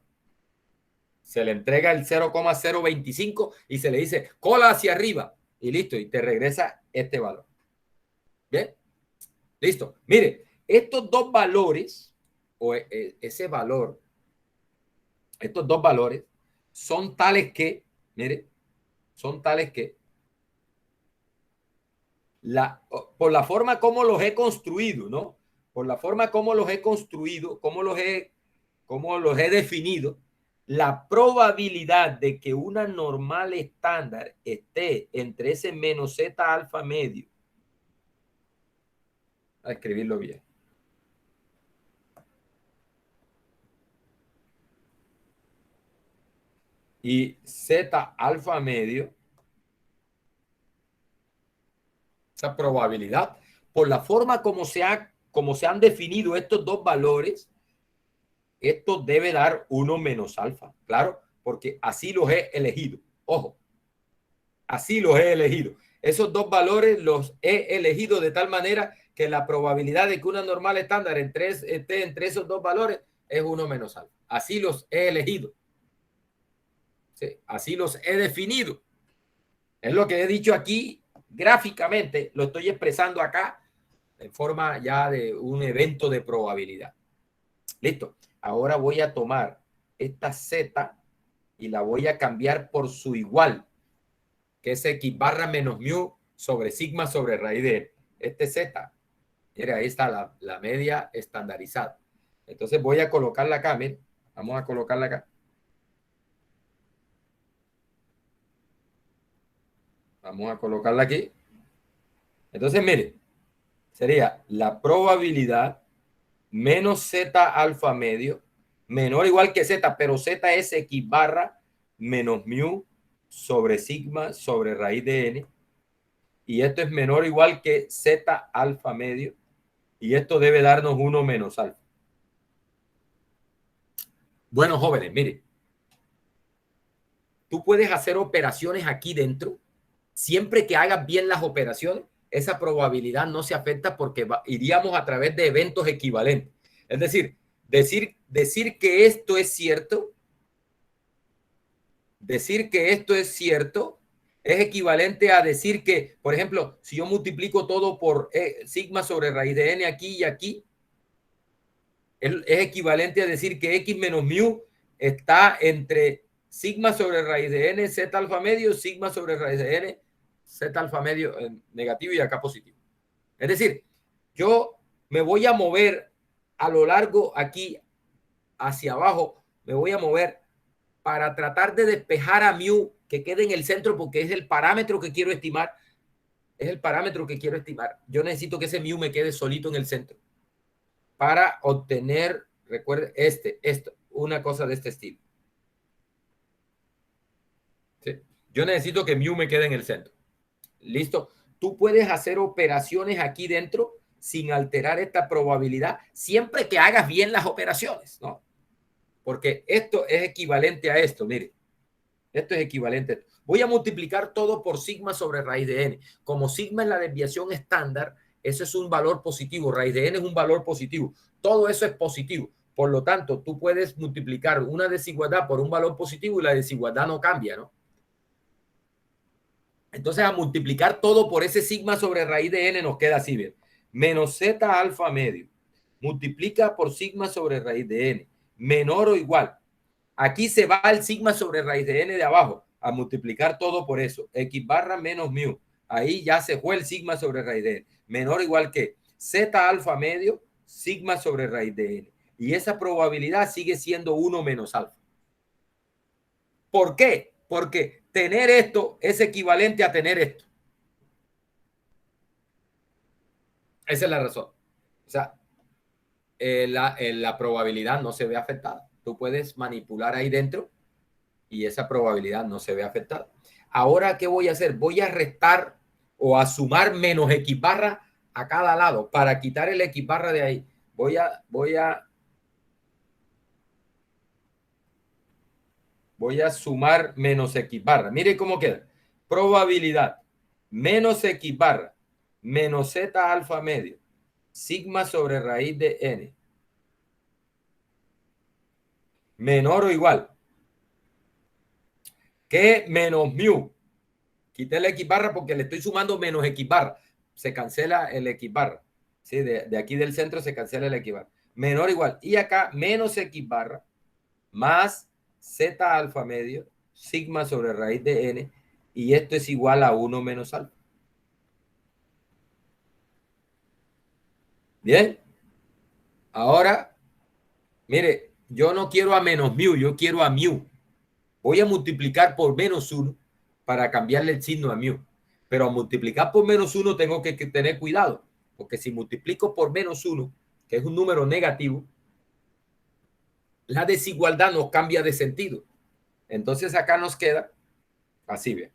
Se le entrega el 0.025 y se le dice cola hacia arriba y listo, y te regresa este valor. ¿Bien? Listo. Mire, estos dos valores o ese valor, estos dos valores son tales que, mire, son tales que por la forma como los he construido, ¿no? Por la forma como los he construido, como los he definido, la probabilidad de que una normal estándar esté entre ese menos Z alfa medio, a escribirlo bien, y Z alfa medio, esa probabilidad, por la forma como se han definido estos dos valores, esto debe dar 1 menos alfa, claro, porque así los he elegido. Ojo, así los he elegido. Esos dos valores los he elegido de tal manera que la probabilidad de que una normal estándar esté entre esos dos valores es 1 menos alfa. Así los he elegido. Sí, así los he definido. Es lo que he dicho aquí gráficamente, lo estoy expresando acá en forma ya de un evento de probabilidad. Listo. Ahora voy a tomar esta Z y la voy a cambiar por su igual, que es X barra menos mu sobre sigma sobre raíz de este Z. Mira, ahí está la media estandarizada. Entonces voy a colocarla acá, miren. Vamos a colocarla acá. Vamos a colocarla aquí. Entonces, mire, sería la probabilidad menos Z alfa medio, menor o igual que Z, pero Z es X barra menos mu sobre sigma sobre raíz de n. Y esto es menor o igual que Z alfa medio. Y esto debe darnos 1 menos alfa. Bueno, jóvenes, miren, tú puedes hacer operaciones aquí dentro. Siempre que hagas bien las operaciones, esa probabilidad no se afecta porque iríamos a través de eventos equivalentes. Es decir que esto es cierto, decir que esto es cierto, es equivalente a decir que, por ejemplo, si yo multiplico todo por sigma sobre raíz de n aquí y aquí, es equivalente a decir que x menos mu está entre sigma sobre raíz de n, z alfa medio, sigma sobre raíz de n, z alfa medio negativo y acá positivo. Es decir, yo me voy a mover a lo largo aquí hacia abajo, me voy a mover para tratar de despejar a mu que quede en el centro porque es el parámetro que quiero estimar. Es el parámetro que quiero estimar. Yo necesito que ese mu me quede solito en el centro para obtener, recuerde, esto, una cosa de este estilo. ¿Sí? Yo necesito que mu me quede en el centro. ¿Listo? Tú puedes hacer operaciones aquí dentro sin alterar esta probabilidad, siempre que hagas bien las operaciones, ¿no? Porque esto es equivalente a esto, mire. Esto es equivalente a esto. Voy a multiplicar todo por sigma sobre raíz de n. Como sigma es la desviación estándar, eso es un valor positivo. Raíz de n es un valor positivo. Todo eso es positivo. Por lo tanto, tú puedes multiplicar una desigualdad por un valor positivo y la desigualdad no cambia, ¿no? Entonces, a multiplicar todo por ese sigma sobre raíz de n nos queda así, bien. Menos z alfa medio. Multiplica por sigma sobre raíz de n. Menor o igual. Aquí se va el sigma sobre raíz de n de abajo. A multiplicar todo por eso. X barra menos mu. Ahí ya se fue el sigma sobre raíz de n. Menor o igual que z alfa medio, sigma sobre raíz de n. Y esa probabilidad sigue siendo 1 menos alfa. ¿Por qué? Porque tener esto es equivalente a tener esto. Esa es la razón. O sea, la probabilidad no se ve afectada. Tú puedes manipular ahí dentro y esa probabilidad no se ve afectada. Ahora, ¿qué voy a hacer? Voy a restar o a sumar menos X barra a cada lado para quitar el X barra de ahí. Voy a sumar menos X barra. Mire cómo queda. Probabilidad menos X barra menos Z alfa medio sigma sobre raíz de n menor o igual que menos mu. Quité el X barra porque le estoy sumando menos X barra. Se cancela el X barra. ¿Sí? De aquí del centro se cancela el X barra. Menor o igual. Y acá menos X barra más Z alfa medio sigma sobre raíz de n. Y esto es igual a 1 menos alfa. Bien. Ahora, mire, yo no quiero a menos mu, yo quiero a mu. Voy a multiplicar por menos 1 para cambiarle el signo a mu. Pero a multiplicar por menos 1 tengo que tener cuidado, porque si multiplico por menos 1, que es un número negativo, la desigualdad nos cambia de sentido. Entonces acá nos queda así, bien.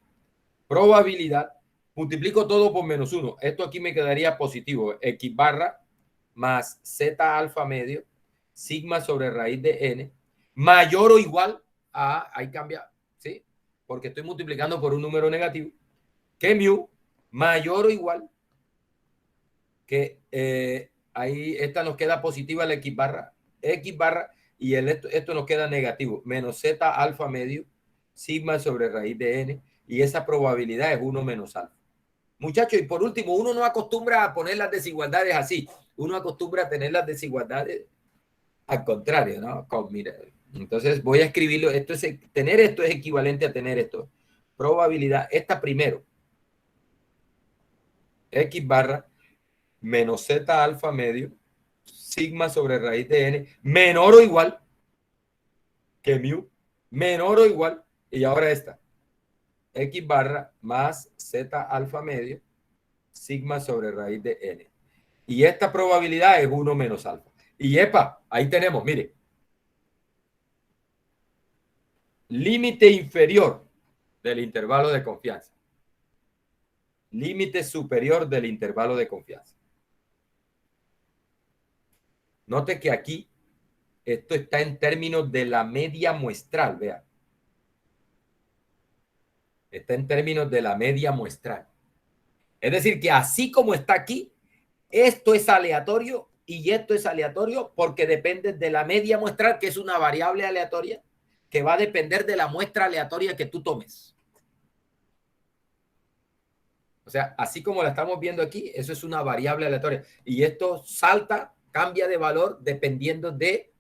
Probabilidad, multiplico todo por menos 1. Esto aquí me quedaría positivo. X barra más Z alfa medio, sigma sobre raíz de n, mayor o igual a, ahí cambia, ¿sí? Porque estoy multiplicando por un número negativo, que mu mayor o igual que ahí esta nos queda positiva la X barra y esto nos queda negativo, menos Z alfa medio, sigma sobre raíz de n, y esa probabilidad es 1 menos alfa. Muchachos, y por último, uno no acostumbra a poner las desigualdades así. Uno acostumbra a tener las desigualdades al contrario, ¿no? Mira, entonces voy a escribirlo. Tener esto es equivalente a tener esto. Probabilidad, esta primero. X barra menos Z alfa medio, sigma sobre raíz de n, menor o igual que mu, menor o igual, y ahora esta. X barra más Z alfa medio, sigma sobre raíz de n. Y esta probabilidad es 1 menos alfa. Y epa, ahí tenemos, mire. Límite inferior del intervalo de confianza. Límite superior del intervalo de confianza. Note que aquí esto está en términos de la media muestral, vea. Está en términos de la media muestral. Es decir, que así como está aquí, esto es aleatorio y esto es aleatorio porque depende de la media muestral, que es una variable aleatoria que va a depender de la muestra aleatoria que tú tomes. O sea, así como la estamos viendo aquí, eso es una variable aleatoria. Y esto salta, cambia de valor dependiendo de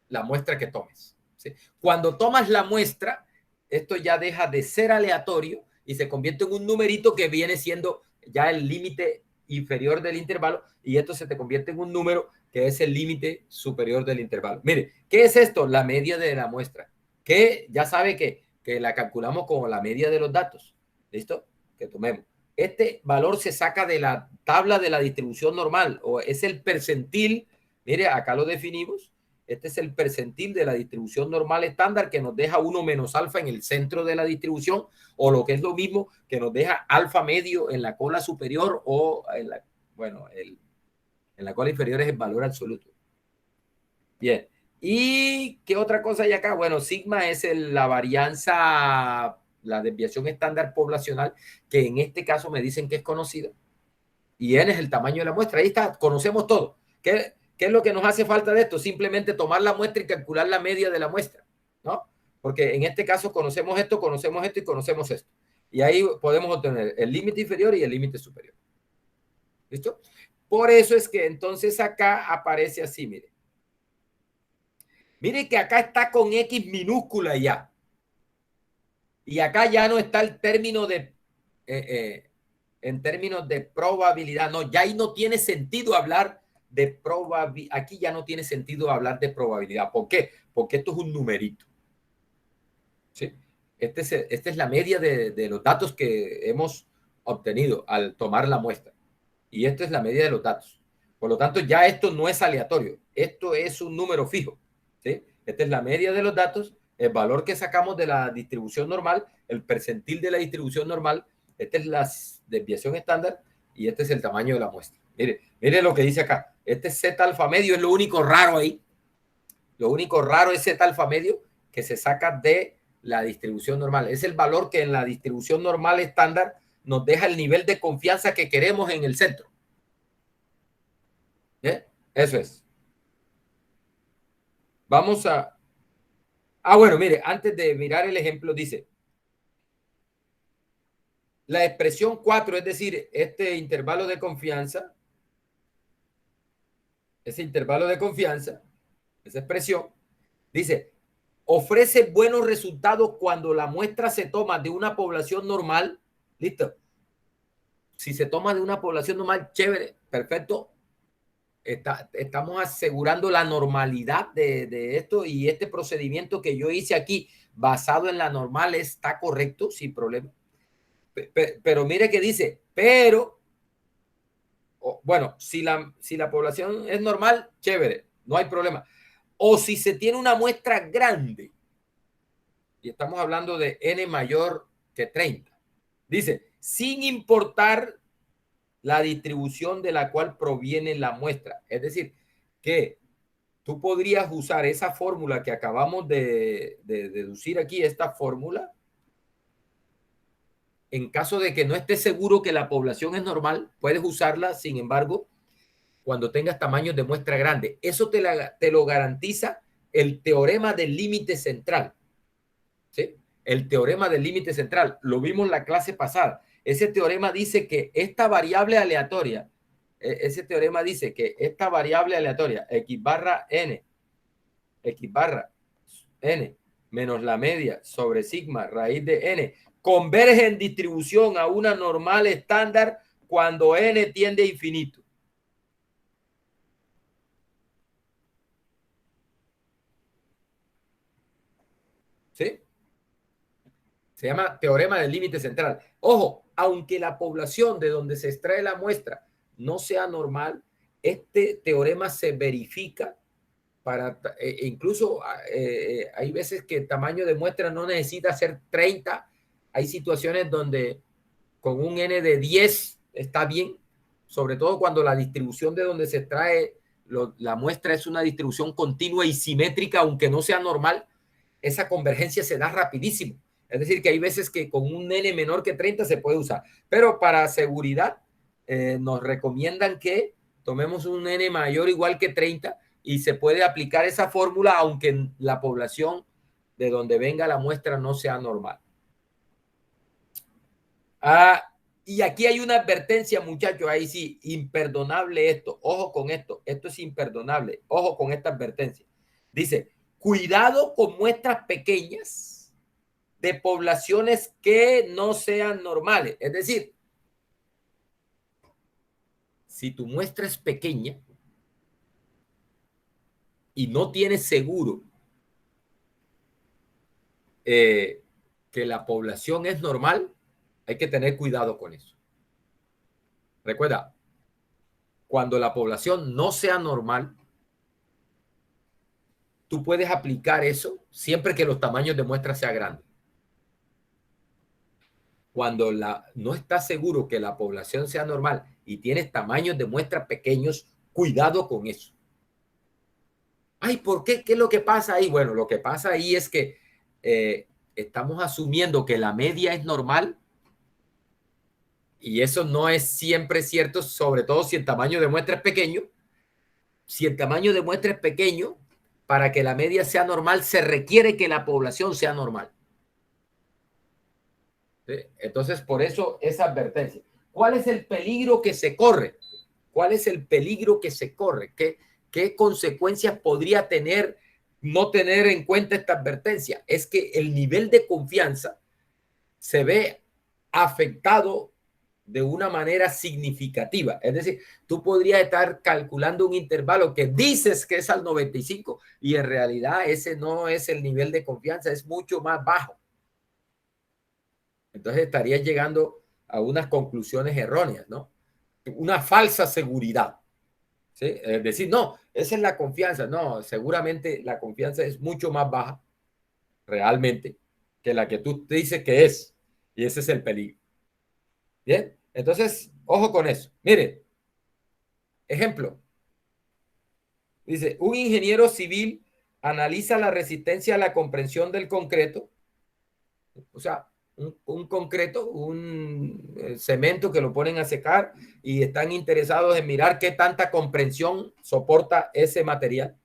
la muestra que tomes. ¿Sí? Cuando tomas la muestra, esto ya deja de ser aleatorio y se convierte en un numerito que viene siendo ya el límite inferior del intervalo y esto se te convierte en un número que es el límite superior del intervalo. Mire, ¿qué es esto? La media de la muestra, que ya sabe que la calculamos como la media de los datos. ¿Listo? Que tomemos. Este valor se saca de la tabla de la distribución normal o es el percentil. Mire, acá lo definimos. Este es el percentil de la distribución normal estándar que nos deja 1 menos alfa en el centro de la distribución o lo que es lo mismo que nos deja alfa medio en la cola superior o en la, bueno, en la cola inferior es el valor absoluto. Bien. ¿Y qué otra cosa hay acá? Bueno, sigma es la varianza, la desviación estándar poblacional, que en este caso me dicen que es conocida. Y n es el tamaño de la muestra. Ahí está, conocemos todo. ¿Qué es lo que nos hace falta de esto? Simplemente tomar la muestra y calcular la media de la muestra, ¿no? Porque en este caso conocemos esto y conocemos esto. Y ahí podemos obtener el límite inferior y el límite superior. ¿Listo? Por eso es que entonces acá aparece así, mire. Mire que acá está con X minúscula ya. Y acá ya no está el término de... en términos de probabilidad. No, ya ahí no tiene sentido hablar de probabilidad. Aquí ya no tiene sentido hablar de probabilidad. ¿Por qué? Porque esto es un numerito. ¿Sí? Esta es la media de los datos que hemos obtenido al tomar la muestra. Y esta es la media de los datos. Por lo tanto, ya esto no es aleatorio. Esto es un número fijo. ¿Sí? Esta es la media de los datos, el valor que sacamos de la distribución normal, el percentil de la distribución normal. Esta es la desviación estándar y este es el tamaño de la muestra. Mire lo que dice acá. Este Z alfa medio es lo único raro ahí. Lo único raro es Z alfa medio que se saca de la distribución normal. Es el valor que en la distribución normal estándar nos deja el nivel de confianza que queremos en el centro. ¿Eh? Eso es. Vamos a... Ah, bueno, mire, antes de mirar el ejemplo, dice, la expresión 4, es decir, este intervalo de confianza, ese intervalo de confianza, esa expresión, dice, ofrece buenos resultados cuando la muestra se toma de una población normal. Listo. Si se toma de una población normal, chévere, perfecto. Estamos asegurando la normalidad de esto y este procedimiento que yo hice aquí basado en la normal está correcto, sin problema. Pero mire que dice, pero, bueno, si la población es normal, chévere, no hay problema. O si se tiene una muestra grande, y estamos hablando de n mayor que 30, dice, sin importar la distribución de la cual proviene la muestra. Es decir, que tú podrías usar esa fórmula que acabamos de deducir aquí, esta fórmula, en caso de que no estés seguro que la población es normal, puedes usarla, sin embargo, cuando tengas tamaños de muestra grande. Eso te lo garantiza el teorema del límite central. ¿Sí? el teorema del límite central. Lo vimos en la clase pasada. Ese teorema dice que esta variable aleatoria, ese teorema dice que esta variable aleatoria, x barra n menos la media sobre sigma raíz de n, converge en distribución a una normal estándar cuando n tiende a infinito. ¿Sí? Se llama teorema del límite central. Ojo, aunque la población de donde se extrae la muestra no sea normal, este teorema se verifica para, incluso hay veces que el tamaño de muestra no necesita ser 30. Hay situaciones donde con un n de 10 está bien, sobre todo cuando la distribución de donde se extrae la muestra es una distribución continua y simétrica, aunque no sea normal, esa convergencia se da rapidísimo. Es decir, que hay veces que con un n menor que 30 se puede usar, pero para seguridad nos recomiendan que tomemos un n mayor o igual que 30 y se puede aplicar esa fórmula aunque la población de donde venga la muestra no sea normal. Y aquí hay una advertencia, muchachos, ahí sí, imperdonable esto. Ojo con esto, esto es imperdonable. Ojo con esta advertencia. Dice, cuidado con muestras pequeñas de poblaciones que no sean normales. Es decir, si tu muestra es pequeña y no tienes seguro que la población es normal, hay que tener cuidado con eso. Recuerda, cuando la población no sea normal, tú puedes aplicar eso siempre que los tamaños de muestra sean grandes. Cuando no estás seguro que la población sea normal y tienes tamaños de muestra pequeños, cuidado con eso. Ay, ¿por qué? ¿Qué es lo que pasa ahí? Bueno, lo que pasa ahí es que estamos asumiendo que la media es normal y eso no es siempre cierto, sobre todo si el tamaño de muestra es pequeño. Si el tamaño de muestra es pequeño, para que la media sea normal, se requiere que la población sea normal. ¿Sí? Entonces, por eso esa advertencia. ¿Cuál es el peligro que se corre? ¿Cuál es el peligro que se corre? ¿Qué consecuencias podría tener no tener en cuenta esta advertencia? Es que el nivel de confianza se ve afectado de una manera significativa. Es decir, tú podrías estar calculando un intervalo que dices que es al 95 y en realidad ese no es el nivel de confianza, es mucho más bajo. Entonces estarías llegando a unas conclusiones erróneas, ¿no? Una falsa seguridad. ¿Sí? Es decir, no, esa es la confianza. No, seguramente la confianza es mucho más baja, realmente, que la que tú te dices que es. Y ese es el peligro. Bien, entonces, ojo con eso. Mire, ejemplo, dice, un ingeniero civil analiza la resistencia a la comprensión del concreto, o sea, un concreto, un cemento que lo ponen a secar y están interesados en mirar qué tanta comprensión soporta ese material.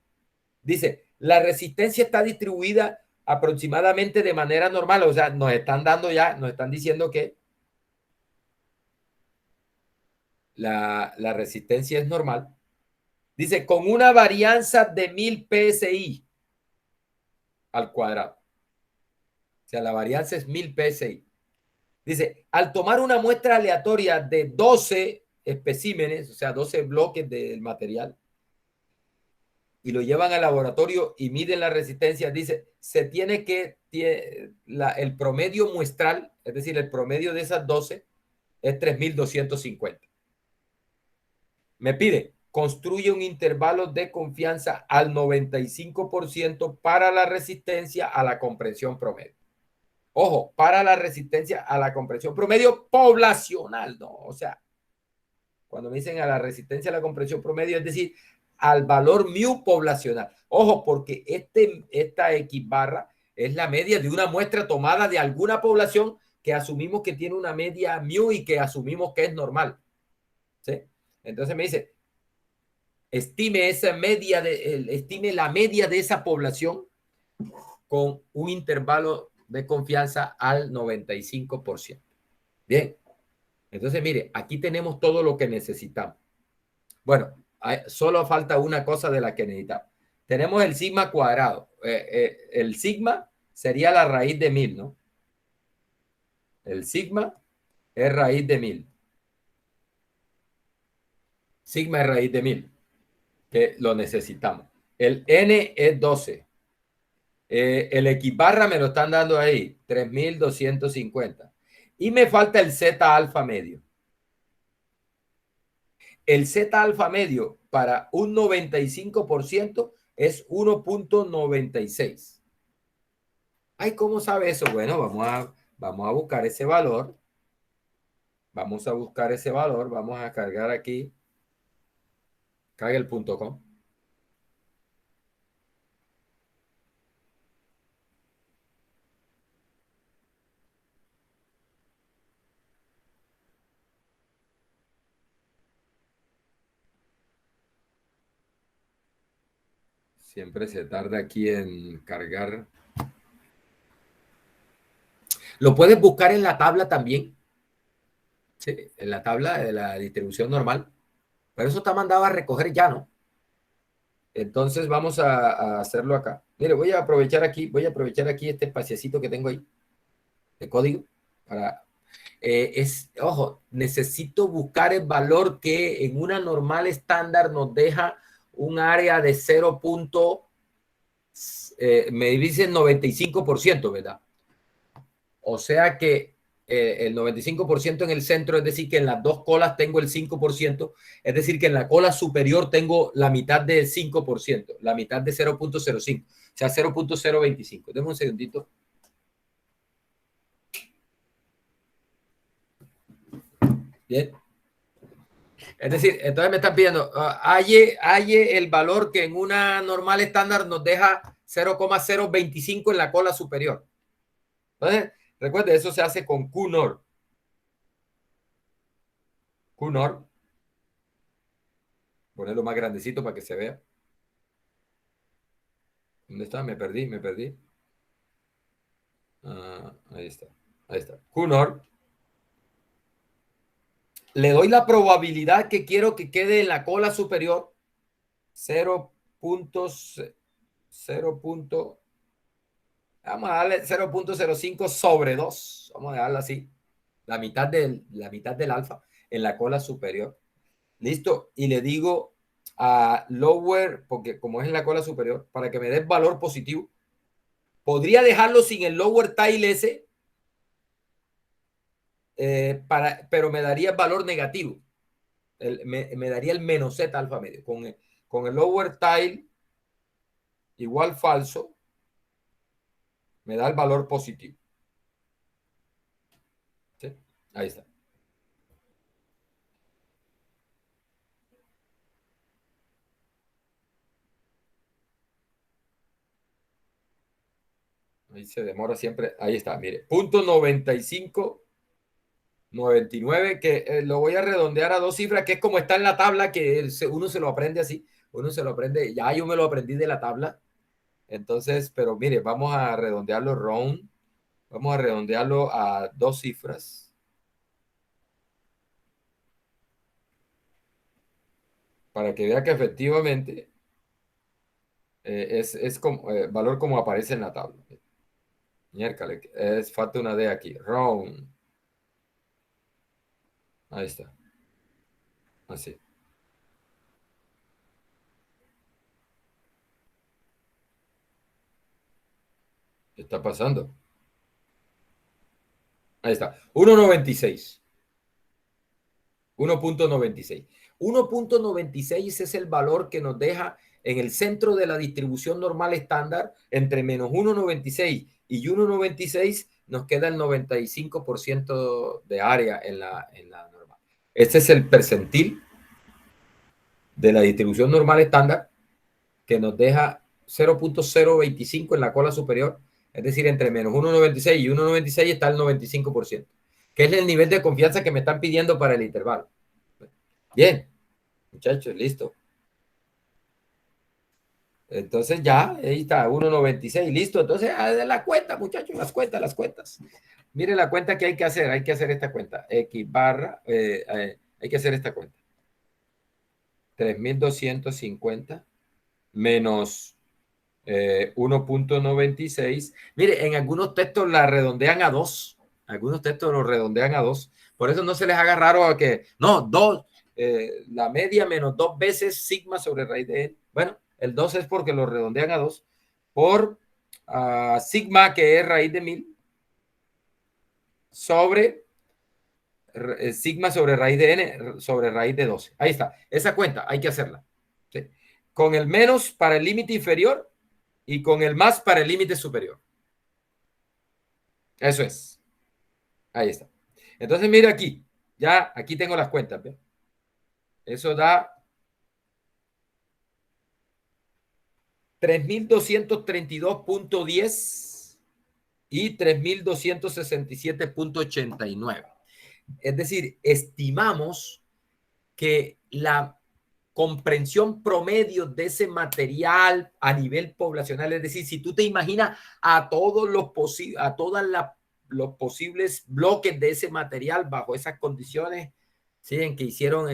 Dice, la resistencia está distribuida aproximadamente de manera normal, o sea, nos están diciendo que la resistencia es normal. Dice, con una varianza de 1000 PSI al cuadrado. O sea, la varianza es 1000 PSI. Dice, al tomar una muestra aleatoria de 12 especímenes, o sea, 12 bloques del material, y lo llevan al laboratorio y miden la resistencia, dice, se tiene que, el promedio muestral, es decir, el promedio de esas 12 es 3250. Me pide, construye un intervalo de confianza al 95% para la resistencia a la comprensión promedio. Ojo, para la resistencia a la comprensión promedio poblacional, ¿no? O sea, cuando me dicen a la resistencia a la comprensión promedio, es decir, al valor mu poblacional. Ojo, porque esta X barra es la media de una muestra tomada de alguna población que asumimos que tiene una media mu y que asumimos que es normal. ¿Sí? Entonces me dice, estime la media de esa población con un intervalo de confianza al 95%. Bien, entonces mire, aquí tenemos todo lo que necesitamos. Bueno, solo falta una cosa de la que necesitamos. Tenemos el sigma cuadrado. El sigma sería la raíz de 1000, ¿no? El sigma es raíz de 1000. Sigma es raíz de 1000, que lo necesitamos. El n es 12. El X barra me lo están dando ahí, 3250. Y me falta el Z alfa medio. El Z alfa medio para un 95% es 1.96. Ay, ¿cómo sabe eso? Bueno, vamos a buscar ese valor. Vamos a buscar ese valor. Vamos a cargar aquí. Carga el punto com. Siempre se tarda aquí en cargar. Lo puedes buscar en la tabla también. Sí, en la tabla de la distribución normal. Pero eso está mandado a recoger ya, ¿no? Entonces vamos a hacerlo acá. Mire, voy a aprovechar aquí este espaciecito que tengo ahí de código para ojo, necesito buscar el valor que en una normal estándar nos deja un área de 0. Me dicen 95%, ¿verdad? O sea que el 95% en el centro, es decir, que en las dos colas tengo el 5%, es decir, que en la cola superior tengo la mitad del 5%, la mitad de 0.05, o sea, 0.025. Deme un segundito. Bien. Es decir, entonces me están pidiendo, halle el valor que en una normal estándar nos deja 0.025 en la cola superior. Entonces, recuerde, eso se hace con QNOR. QNOR. Ponerlo más grandecito para que se vea. ¿Dónde está? Me perdí. Ahí está. Ahí está. QNOR. Le doy la probabilidad que quiero que quede en la cola superior. 0.0. Vamos a darle 0.05 sobre 2. Vamos a dejarlo así. La mitad del alfa en la cola superior. Listo. Y le digo a lower, porque como es en la cola superior, para que me dé valor positivo. Podría dejarlo sin el lower tail ese, pero me daría el valor negativo. Me daría el menos Z alfa medio. Con el lower tail igual falso, me da el valor positivo. ¿Sí? Ahí está. Ahí se demora siempre. Ahí está, mire. Punto 95, 99, que lo voy a redondear a dos cifras, que es como está en la tabla, que uno se lo aprende así. Uno se lo aprende. Ya yo me lo aprendí de la tabla. Entonces, pero mire, vamos a redondearlo round. Vamos a redondearlo a dos cifras. Para que vea que efectivamente es como, valor como aparece en la tabla. Miércoles, falta una D aquí. Round. Ahí está. Así. ¿Qué está pasando? Ahí está. 1.96. 1.96. 1.96 es el valor que nos deja en el centro de la distribución normal estándar entre menos 1.96 y 1.96 nos queda el 95% de área en la normal. Este es el percentil de la distribución normal estándar que nos deja 0.025 en la cola superior, es decir, entre menos 1.96 y 1.96 está el 95%, que es el nivel de confianza que me están pidiendo para el intervalo. Bien, muchachos, listo. Entonces ya, ahí está, 1.96, listo. Entonces, de la cuenta, muchachos, las cuentas. Mire la cuenta que hay que hacer esta cuenta. X barra, hay que hacer esta cuenta. 3.250 menos 1.96. Mire, en algunos textos la redondean a 2. Algunos textos lo redondean a 2. Por eso no se les haga raro a que, no, 2, la media menos 2 veces sigma sobre raíz de n. Bueno, el 2 es porque lo redondean a 2 por sigma, que es raíz de 1000, sobre sigma sobre raíz de n sobre raíz de 12. Ahí está. Esa cuenta hay que hacerla. ¿Sí? Con el menos para el límite inferior y con el más para el límite superior. Eso es. Ahí está. Entonces, mira aquí. Ya aquí tengo las cuentas. ¿Ve? Eso da 3.232.10 y 3.267.89. Es decir, estimamos que la comprensión promedio de ese material a nivel poblacional, es decir, si tú te imaginas a todos los los posibles bloques de ese material bajo esas condiciones, ¿sí? en que hicieron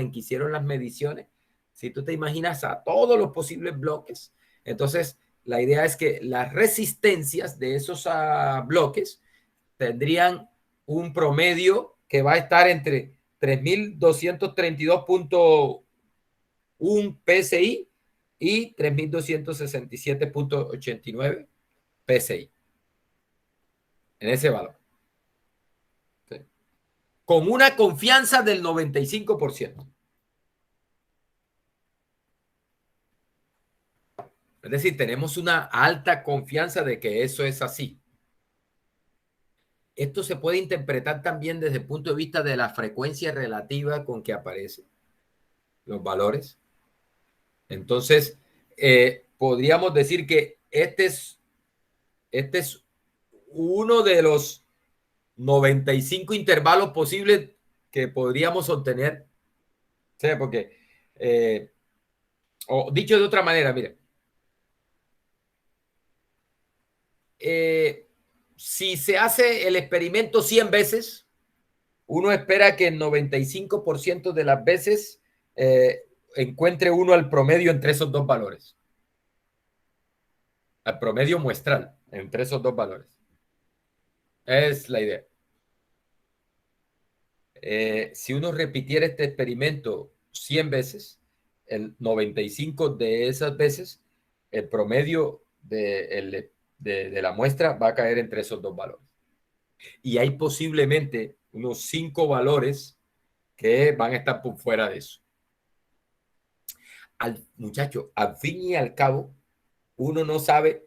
las mediciones, si tú te imaginas a todos los posibles bloques, entonces la idea es que las resistencias de esos bloques tendrían un promedio que va a estar entre 3.232.1 PSI y 3.267.89 PSI. En ese valor. ¿Sí? Con una confianza del 95%. Es decir, tenemos una alta confianza de que eso es así. Esto se puede interpretar también desde el punto de vista de la frecuencia relativa con que aparecen los valores. Entonces, podríamos decir que este es uno de los 95 intervalos posibles que podríamos obtener. ¿Sí? Porque, o dicho de otra manera, mire, si se hace el experimento 100 veces, uno espera que el 95% de las veces encuentre uno al promedio entre esos dos valores. Al promedio muestral entre esos dos valores. Es la idea. Si uno repitiera este experimento 100 veces, el 95 de esas veces, el promedio de la muestra va a caer entre esos dos valores. Y hay posiblemente unos 5 valores que van a estar por fuera de eso. Muchacho, al fin y al cabo, uno no sabe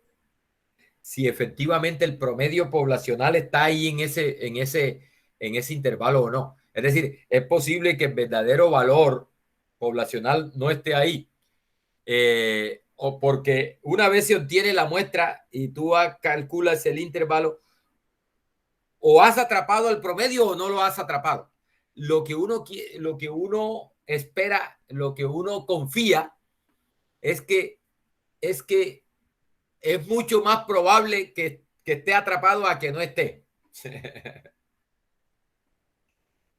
si efectivamente el promedio poblacional está ahí en ese intervalo o no. Es decir, es posible que el verdadero valor poblacional no esté ahí. O porque una vez se obtiene la muestra y tú calculas el intervalo, o has atrapado el promedio o no lo has atrapado. Lo que uno espera, lo que uno confía es que es mucho más probable que esté atrapado a que no esté.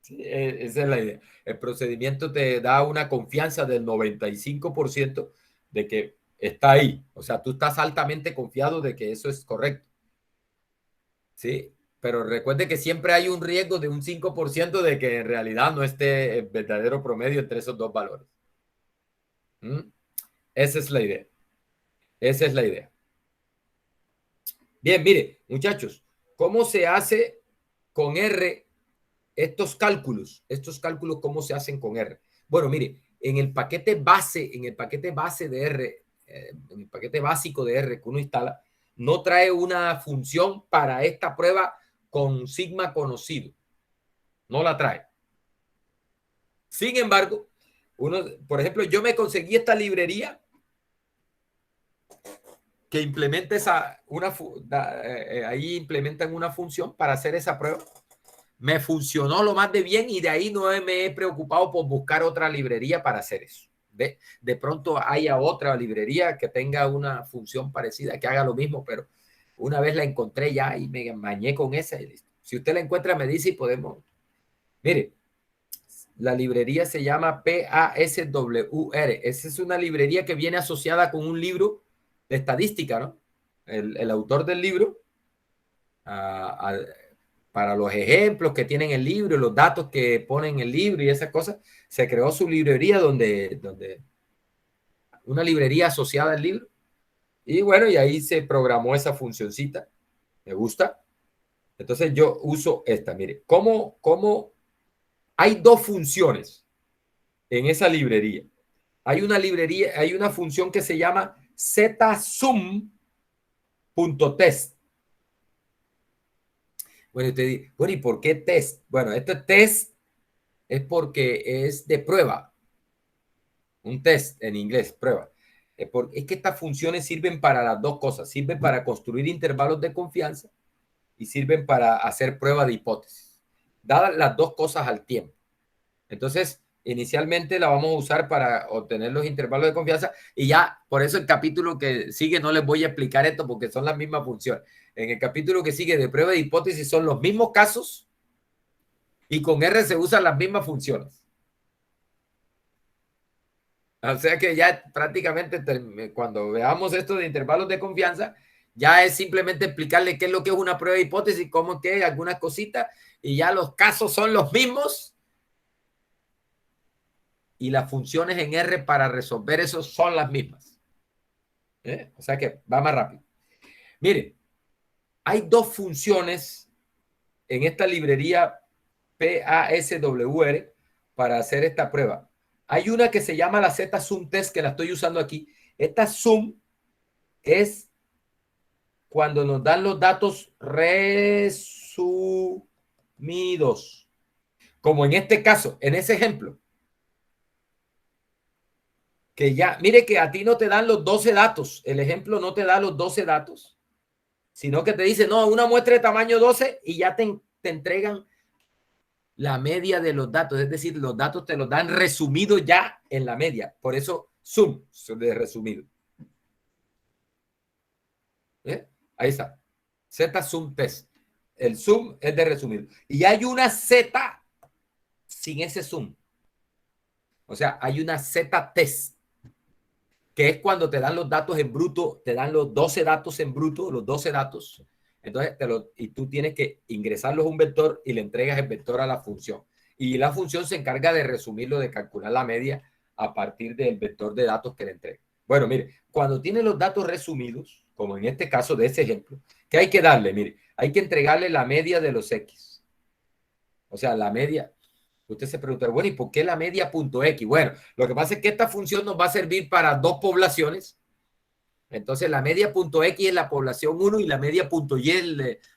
Sí, esa es la idea. El procedimiento te da una confianza del 95% de que está ahí. O sea, tú estás altamente confiado de que eso es correcto. Sí, pero recuerde que siempre hay un riesgo de un 5% de que en realidad no esté el verdadero promedio entre esos dos valores. ¿Mm? Esa es la idea. Esa es la idea. Bien, mire, muchachos, ¿cómo se hace con R estos cálculos? Estos cálculos, ¿cómo se hacen con R? Bueno, mire, en el paquete base de R, en el paquete básico de R que uno instala, no trae una función para esta prueba con sigma conocido. No la trae. Sin embargo, por ejemplo, yo me conseguí esta librería que implementa ahí implementan una función para hacer esa prueba. Me funcionó lo más de bien y de ahí no me he preocupado por buscar otra librería para hacer eso. de pronto haya otra librería que tenga una función parecida, que haga lo mismo, pero una vez la encontré ya y me bañé con esa y listo. Si usted la encuentra, me dice y podemos. Mire, la librería se llama PASWR. Esa es una librería que viene asociada con un libro de estadística, ¿no? El autor del libro, a, a, para los ejemplos que tienen el libro, los datos que ponen en el libro y esas cosas, se creó su librería donde una librería asociada al libro. Y bueno, y ahí se programó esa funcioncita. Me gusta. Entonces yo uso esta. Mire, ¿cómo hay dos funciones en esa librería? Hay una librería, hay una función que se llama zsum.test. Bueno, usted dice, bueno, ¿y por qué test? Bueno, este test es porque es de prueba, un test en inglés, prueba. Es que estas funciones sirven para las dos cosas, sirven para construir intervalos de confianza y sirven para hacer prueba de hipótesis, dadas las dos cosas al tiempo. Entonces, inicialmente la vamos a usar para obtener los intervalos de confianza y ya, por eso el capítulo que sigue no les voy a explicar esto porque son las mismas funciones. En el capítulo que sigue de prueba de hipótesis son los mismos casos y con R se usan las mismas funciones. O sea que ya prácticamente cuando veamos esto de intervalos de confianza, ya es simplemente explicarle qué es lo que es una prueba de hipótesis, cómo es que hay algunas cositas y ya los casos son los mismos y las funciones en R para resolver eso son las mismas. O sea que va más rápido. Mire, hay dos funciones en esta librería PASWR para hacer esta prueba. Hay una que se llama la ZSum test que la estoy usando aquí. Esta sum es cuando nos dan los datos resumidos. Como en este caso, en ese ejemplo, que ya, mire que a ti no te dan los 12 datos, el ejemplo no te da los 12 datos, sino que te dice, no, una muestra de tamaño 12 y ya te entregan la media de los datos, es decir, los datos te los dan resumidos ya en la media, por eso sum de resumido. Ahí está, Z sum test. El sum es de resumido. Y hay una Z sin ese sum. O sea, hay una Z test, que es cuando te dan los datos en bruto, te dan los 12 datos en bruto, los 12 datos. Entonces, y tú tienes que ingresarlos a un vector y le entregas el vector a la función. Y la función se encarga de resumirlo, de calcular la media a partir del vector de datos que le entrega. Bueno, mire, cuando tiene los datos resumidos, como en este caso de ese ejemplo, ¿qué hay que darle? Mire, hay que entregarle la media de los X. O sea, la media. Usted se pregunta, bueno, ¿y por qué la media punto X? Bueno, lo que pasa es que esta función nos va a servir para dos poblaciones. Entonces, la media punto X es la población 1 y la media punto Y es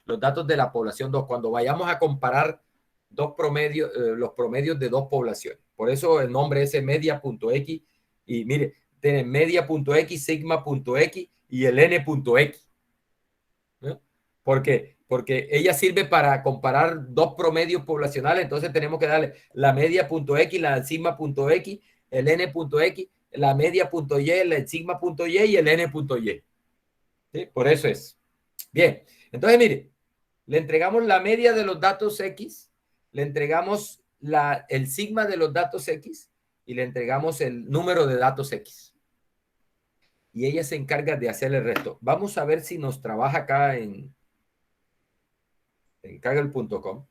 los datos de la población 2. Cuando vayamos a comparar dos promedios, los promedios de dos poblaciones. Por eso el nombre es media punto X. Y mire, tiene media punto X, sigma punto X y el N punto X. ¿No? ¿Por qué? Porque ella sirve para comparar dos promedios poblacionales, entonces tenemos que darle la media punto X, la sigma punto X, el N punto X, la media punto Y, el sigma punto Y y el N punto Y. ¿Sí? Por eso es. Bien, entonces mire, le entregamos la media de los datos X, le entregamos el sigma de los datos X y le entregamos el número de datos X. Y ella se encarga de hacer el resto. Vamos a ver si nos trabaja acá en Kaggle.com.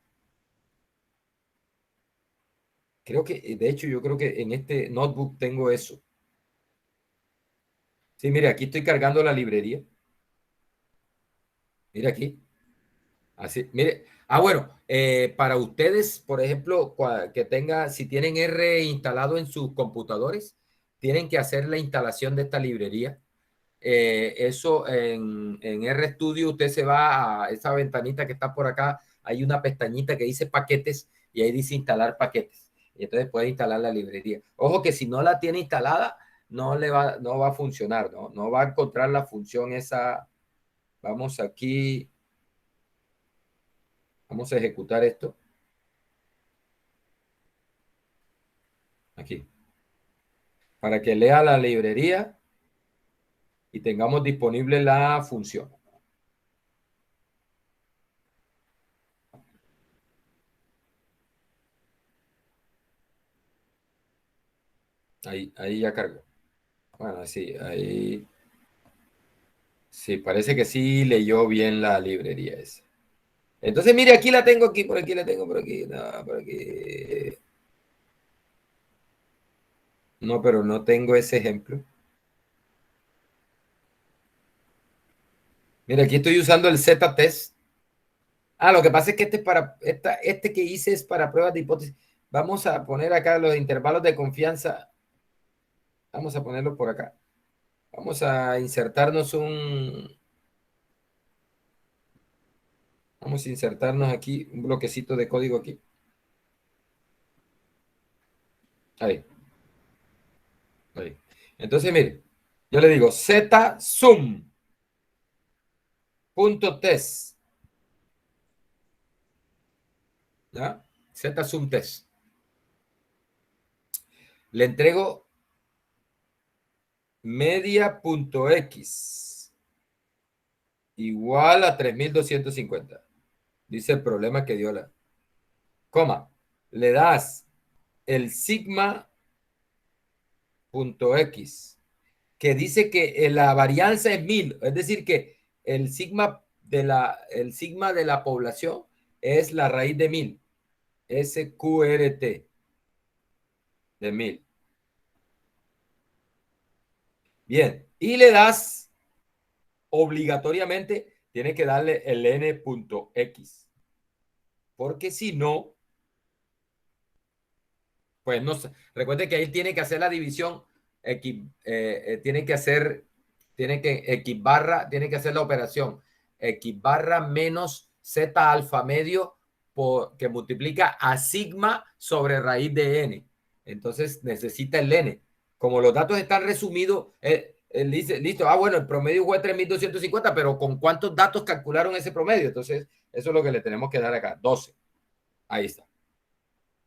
Creo que, de hecho, yo creo que en este notebook tengo eso. Sí, mire, aquí estoy cargando la librería. Mire aquí. Así, mire. Ah, bueno, para ustedes, por ejemplo, que si tienen R instalado en sus computadores, tienen que hacer la instalación de esta librería. Eso en RStudio usted se va a esa ventanita que está por acá, hay una pestañita que dice paquetes y ahí dice instalar paquetes. Y entonces puede instalar la librería. Ojo que si no la tiene instalada, no va a funcionar, ¿no? No va a encontrar la función esa. Vamos aquí, vamos a ejecutar esto. Aquí. para que lea la librería y tengamos disponible la función. Ahí ya cargó. Bueno, sí, ahí sí, parece que sí leyó bien la librería esa. Entonces, mire, aquí la tengo, aquí, por aquí la tengo, por aquí, no, por aquí. No, pero no tengo ese ejemplo. Mira, aquí estoy usando el Z-test. Ah, lo que pasa es que este que hice es para pruebas de hipótesis. Vamos a poner acá los intervalos de confianza. Vamos a ponerlo por acá. Vamos a insertarnos vamos a insertarnos aquí un bloquecito de código aquí. Ahí, ahí. Entonces, mire, yo le digo zsum.test. ¿Ya? Zsum.test. Le entrego media.x igual a 3250. Dice el problema que dio la coma. Le das el sigma.x, que dice que la varianza es 1000, es decir, que el sigma de la población es la raíz de 1000, SQRT de 1000. Bien, y le das obligatoriamente, tiene que darle el n.x, porque si no, pues no sé. Recuerde que ahí tiene que hacer la división, tiene que hacer, tiene que hacer la operación x barra menos z alfa medio que multiplica a sigma sobre raíz de n. Entonces necesita el n. Como los datos están resumidos, él dice, listo, bueno, el promedio fue 3250, pero ¿con cuántos datos calcularon ese promedio? Entonces, eso es lo que le tenemos que dar acá, 12. Ahí está.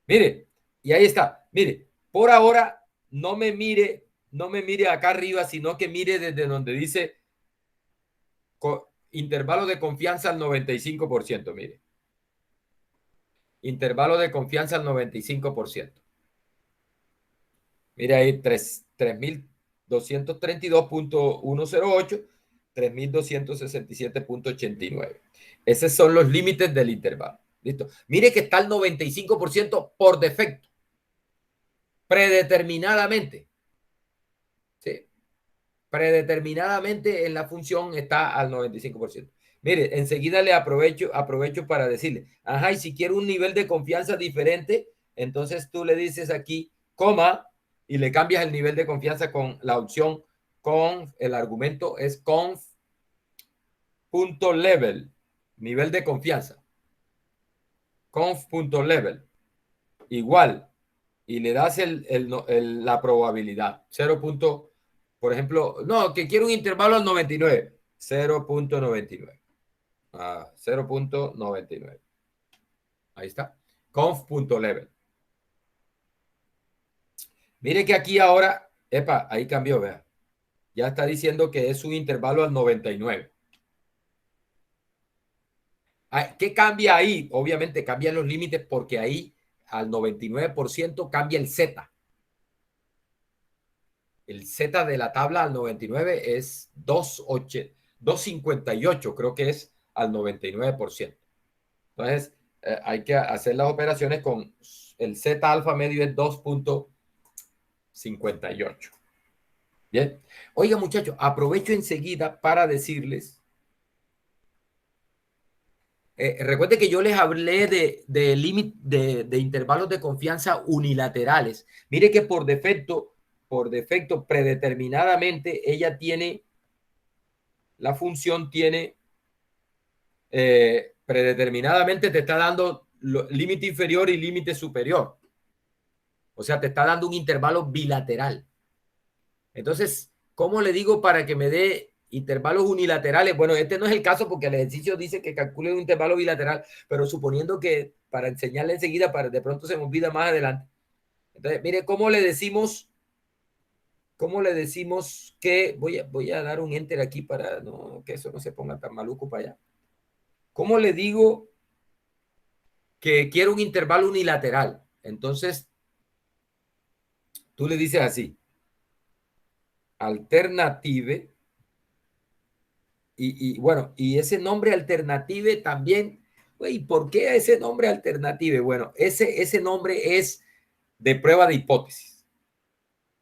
Mire, y ahí está. Mire, por ahora no me mire acá arriba, sino que mire desde donde dice intervalo de confianza al 95%. Mire, intervalo de confianza al 95%. Mire ahí, 3232.108, 3267.89. Esos son los límites del intervalo. ¿Listo? Mire que está el 95% por defecto, predeterminadamente. ¿Sí? Predeterminadamente en la función está al 95%. Mire, enseguida le aprovecho para decirle, ajá, y si quiero un nivel de confianza diferente, entonces tú le dices aquí, coma, y le cambias el nivel de confianza con la opción conf, el argumento es conf.level, nivel de confianza, conf.level, igual, y le das la probabilidad, 0. Por ejemplo, no, que quiero un intervalo al 99, 0.99. 0.99. Ahí está. Conf.level. Mire que aquí ahora, epa, ahí cambió, vea. Ya está diciendo que es un intervalo al 99. ¿Qué cambia ahí? Obviamente cambian los límites porque ahí al 99% cambia el Z. El Z de la tabla al 99 es 258, creo que es al 99%. Entonces, hay que hacer las operaciones con el Z alfa medio es 2.58. Bien. Oiga, muchachos, aprovecho enseguida para decirles, recuerden que yo les hablé de intervalos de confianza unilaterales. Mire que por defecto, predeterminadamente, ella tiene, la función tiene, predeterminadamente te está dando límite inferior y límite superior. O sea, te está dando un intervalo bilateral. Entonces, ¿cómo le digo para que me dé intervalos unilaterales? Bueno, este no es el caso porque el ejercicio dice que calcule un intervalo bilateral, pero suponiendo que para enseñarle enseguida, para de pronto se me olvida más adelante. Entonces, mire, ¿cómo le decimos ¿Cómo le decimos que voy a dar un enter aquí para no, que eso no se ponga tan maluco para allá? ¿Cómo le digo que quiero un intervalo unilateral? Entonces, tú le dices así, alternative, bueno, y ese nombre alternative también, ¿y por qué ese nombre alternative? Bueno, ese nombre es de prueba de hipótesis.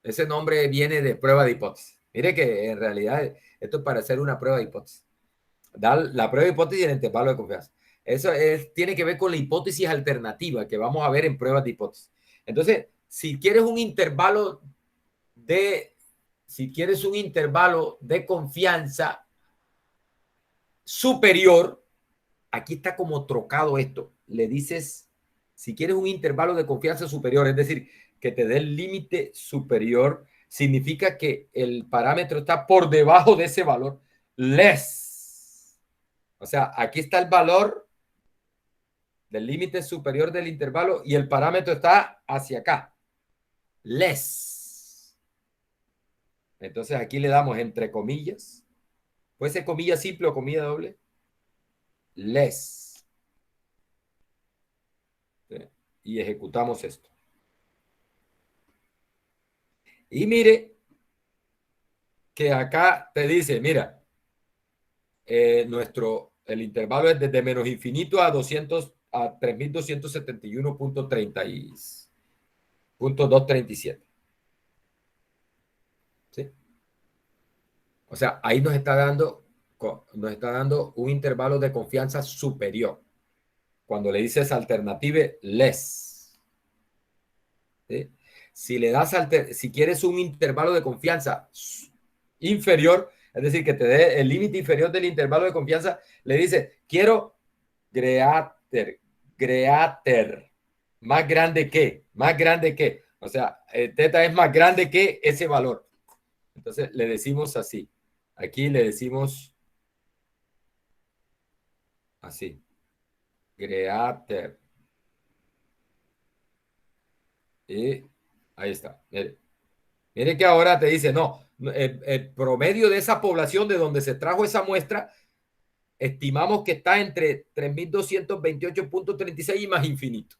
Ese nombre viene de prueba de hipótesis. Mire que en realidad esto es para hacer una prueba de hipótesis. Da la prueba de hipótesis y el intervalo de confianza. Eso tiene que ver con la hipótesis alternativa que vamos a ver en pruebas de hipótesis. Entonces, si quieres un intervalo de confianza superior, aquí está como trocado esto. Le dices, si quieres un intervalo de confianza superior, es decir, que te dé el límite superior, significa que el parámetro está por debajo de ese valor. Less. O sea, aquí está el valor del límite superior del intervalo y el parámetro está hacia acá. Less. Entonces aquí le damos entre comillas. Puede ser comilla simple o comilla doble. Less. ¿Sí? Y ejecutamos esto. Y mire que acá te dice, mira, el intervalo es desde menos infinito a 3271.30 y ¿sí? O sea, ahí nos está dando un intervalo de confianza superior. Cuando le dices alternative, less. ¿Sí? Si quieres un intervalo de confianza inferior, es decir, que te dé el límite inferior del intervalo de confianza, le dices, quiero greater, más grande que, o sea, teta es más grande que ese valor. Entonces le decimos así, aquí le decimos así, greater. Y ahí está. Mire que ahora te dice, no, el promedio de esa población de donde se trajo esa muestra, estimamos que está entre 3228.36 y más infinito.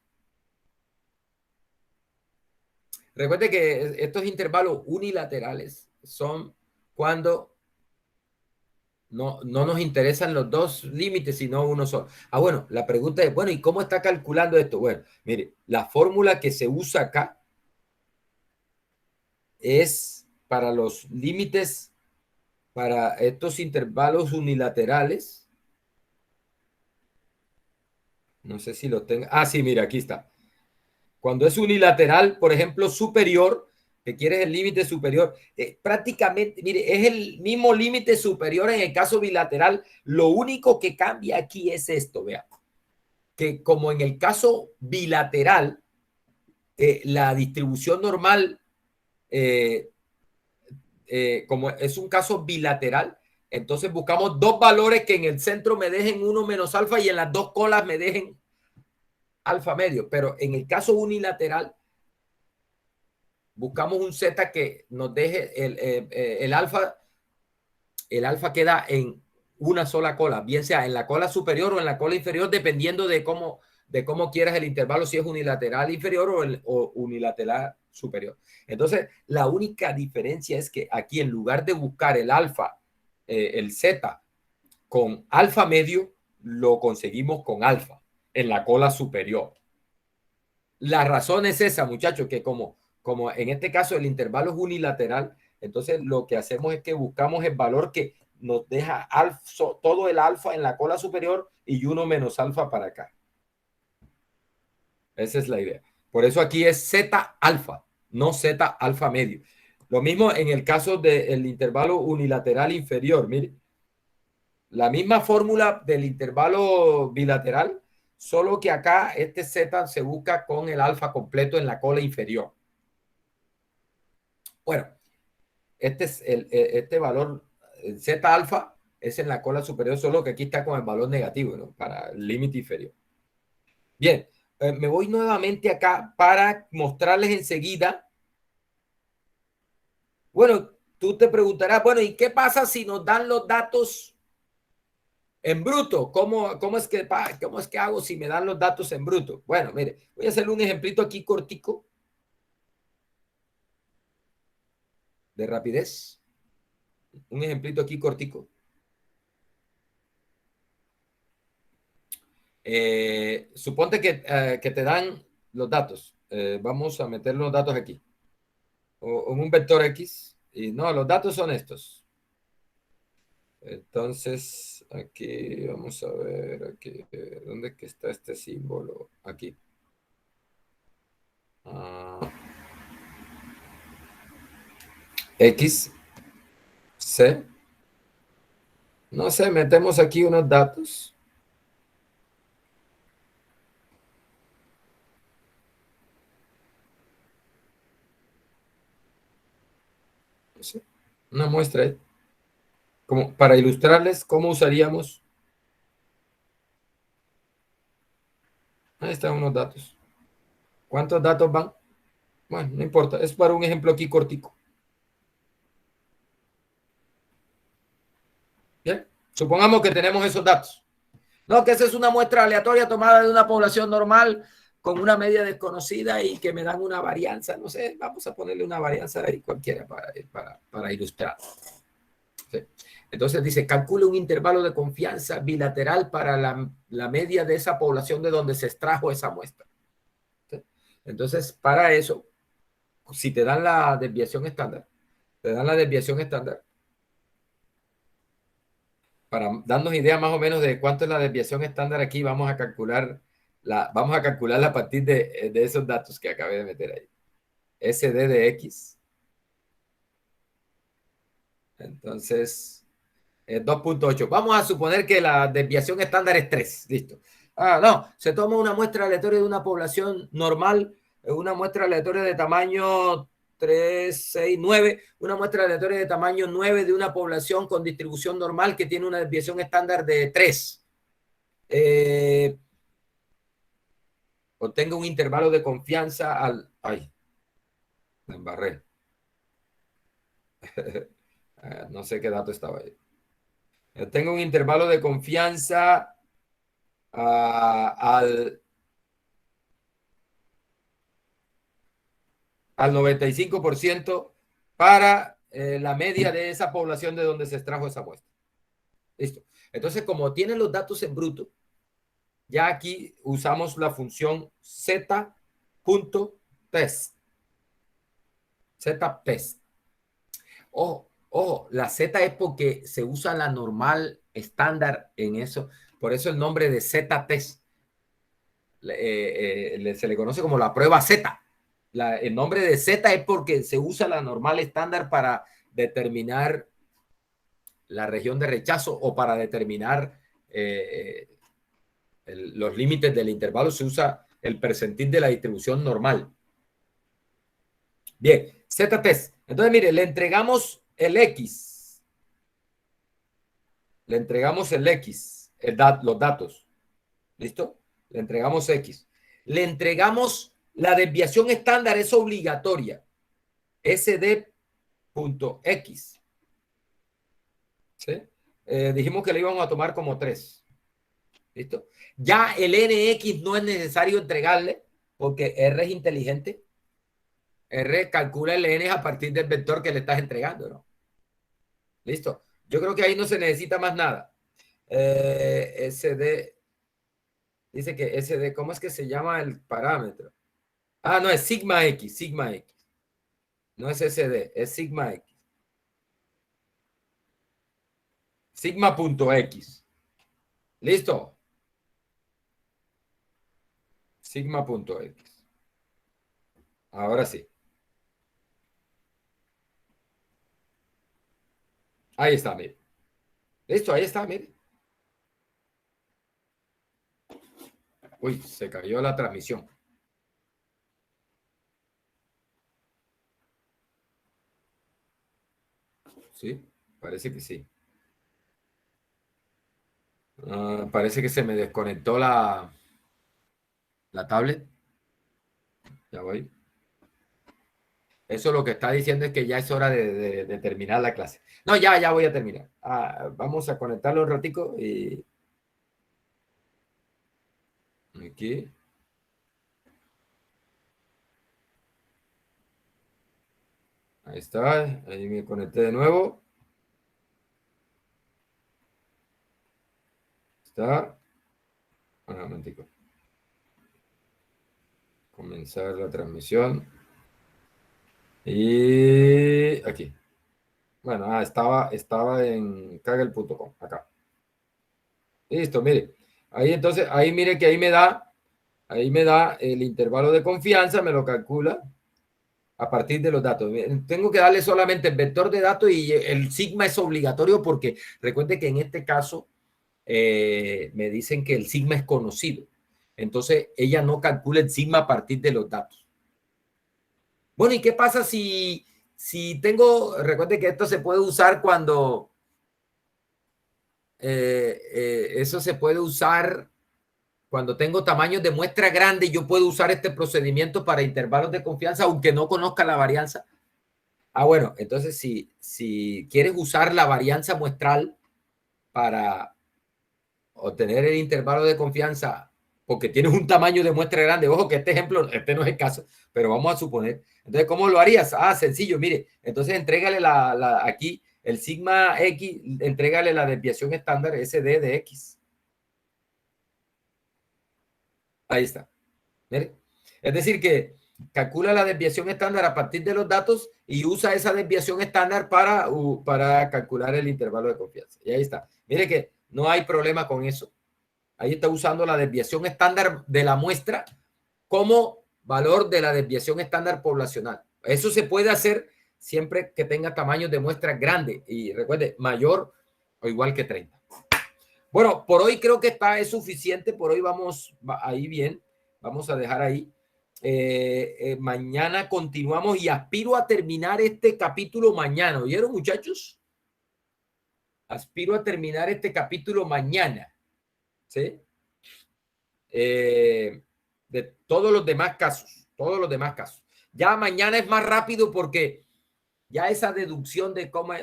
Recuerde que estos intervalos unilaterales son cuando no nos interesan los dos límites, sino uno solo. Bueno, la pregunta es, bueno, ¿y cómo está calculando esto? Bueno, mire, la fórmula que se usa acá es para los límites, para estos intervalos unilaterales. No sé si lo tengo. Sí, mira, aquí está. Cuando es unilateral, por ejemplo, superior, que quieres el límite superior, prácticamente, mire, es el mismo límite superior en el caso bilateral. Lo único que cambia aquí es esto, vea, que como en el caso bilateral, la distribución normal, eh, como es un caso bilateral, entonces buscamos dos valores que en el centro me dejen 1 menos alfa y en las dos colas me dejen alfa medio. Pero en el caso unilateral, buscamos un Z que nos deje el alfa queda en una sola cola, bien sea en la cola superior o en la cola inferior, dependiendo de cómo quieras el intervalo, si es unilateral inferior o unilateral superior. Entonces, la única diferencia es que aquí en lugar de buscar el alfa, el Z con alfa medio, lo conseguimos con alfa en la cola superior. La razón es esa, muchachos, que como en este caso el intervalo es unilateral, entonces lo que hacemos es que buscamos el valor que nos deja alfa, todo el alfa en la cola superior y 1 menos alfa para acá. Esa es la idea. Por eso aquí es Z alfa, no Z alfa medio. Lo mismo en el caso del intervalo unilateral inferior. Mire, la misma fórmula del intervalo bilateral, solo que acá este Z se busca con el alfa completo en la cola inferior. Bueno, este valor Z alfa es en la cola superior, solo que aquí está con el valor negativo, ¿no? Para el límite inferior. Bien, me voy nuevamente acá para mostrarles enseguida Bueno, tú te preguntarás, bueno, ¿y qué pasa si nos dan los datos en bruto? ¿Cómo es que hago si me dan los datos en bruto? Bueno, mire, voy a hacer un ejemplito aquí cortico de rapidez. Un ejemplito aquí cortico. Suponte que te dan los datos. Vamos a meter los datos aquí. O en un vector X. Y no, los datos son estos. Entonces, aquí vamos a ver, aquí, ¿dónde es que está este símbolo? Aquí. Ah, X, C. No sé, metemos aquí unos datos. No sé, una muestra ahí. Como para ilustrarles cómo usaríamos. Ahí están unos datos. ¿Cuántos datos van? Bueno, no importa. Es para un ejemplo aquí cortico. Bien. Supongamos que tenemos esos datos. No, que esa es una muestra aleatoria tomada de una población normal con una media desconocida y que me dan una varianza. No sé, vamos a ponerle una varianza ahí cualquiera para ilustrar. ¿Sí? Entonces dice, calcula un intervalo de confianza bilateral para la media de esa población de donde se extrajo esa muestra. ¿Sí? Entonces, para eso, si te dan la desviación estándar, para darnos idea más o menos de cuánto es la desviación estándar aquí, vamos a calcularla a partir de esos datos que acabé de meter ahí. SD de X. Entonces, 2.8. Vamos a suponer que la desviación estándar es 3. Listo. Ah, no, se toma una muestra aleatoria de una población normal, una muestra aleatoria de tamaño 3, 6, 9, una muestra aleatoria de tamaño 9 de una población con distribución normal que tiene una desviación estándar de 3. Obtenga un intervalo de confianza al... Ay, me embarré. No sé qué dato estaba ahí. Tengo un intervalo de confianza al 95% para la media de esa población de donde se extrajo esa muestra. Listo. Entonces, como tienen los datos en bruto, ya aquí usamos la función z.test. Z-test. Ojo, la Z es porque se usa la normal estándar en eso. Por eso el nombre de Z-test se le conoce como la prueba Z. El nombre de Z es porque se usa la normal estándar para determinar la región de rechazo o para determinar los límites del intervalo. Se usa el percentil de la distribución normal. Bien, Z-test. Entonces, mire, le entregamos el X. Le entregamos el X, los datos. ¿Listo? Le entregamos X. Le entregamos la desviación estándar, es obligatoria. SD.x. ¿Sí? Dijimos que le íbamos a tomar como 3. ¿Listo? Ya el NX no es necesario entregarle porque R es inteligente. R calcula el N a partir del vector que le estás entregando, ¿no? ¿Listo? Yo creo que ahí no se necesita más nada. SD, dice que SD, ¿cómo es que se llama el parámetro? Ah, no, es sigma X, sigma X. No es SD, es sigma X. Sigma.x. ¿Listo? Sigma.x. Ahora sí. Ahí está, mire. Listo, ahí está, mire. Uy, se cayó la transmisión. Sí, parece que sí. Parece que se me desconectó la tablet. Ya voy. Eso lo que está diciendo es que ya es hora de terminar la clase. No, ya voy a terminar. Vamos a conectarlo un ratico y aquí. Ahí está. Ahí me conecté de nuevo. Está. Un momentico. Comenzar la transmisión. Y aquí. Bueno, estaba en kaggle.com, acá. Listo, mire. Ahí entonces, ahí mire que ahí me da el intervalo de confianza, me lo calcula a partir de los datos. Tengo que darle solamente el vector de datos y el sigma es obligatorio porque recuerde que en este caso me dicen que el sigma es conocido. Entonces, ella no calcula el sigma a partir de los datos. Bueno, ¿y qué pasa si tengo, recuerde que esto se puede usar cuando, eso se puede usar cuando tengo tamaños de muestra grande, yo puedo usar este procedimiento para intervalos de confianza, aunque no conozca la varianza. Bueno, entonces si quieres usar la varianza muestral para obtener el intervalo de confianza, porque tienes un tamaño de muestra grande, ojo que este ejemplo, este no es el caso, pero vamos a suponer. Entonces, ¿cómo lo harías? Sencillo, mire, entonces entrégale aquí el sigma X, entrégale la desviación estándar SD de X. Ahí está. ¿Mire? Es decir, que calcula la desviación estándar a partir de los datos y usa esa desviación estándar para calcular el intervalo de confianza. Y ahí está. Mire que no hay problema con eso. Ahí está usando la desviación estándar de la muestra como valor de la desviación estándar poblacional. Eso se puede hacer siempre que tenga tamaños de muestra grande y recuerde, mayor o igual que 30. Bueno, por hoy creo que es suficiente. Por hoy vamos ahí bien. Vamos a dejar ahí. Mañana continuamos y aspiro a terminar este capítulo mañana. ¿Oyeron, muchachos? Aspiro a terminar este capítulo mañana. ¿Sí? De todos los demás casos. Todos los demás casos. Ya mañana es más rápido porque ya esa deducción de cómo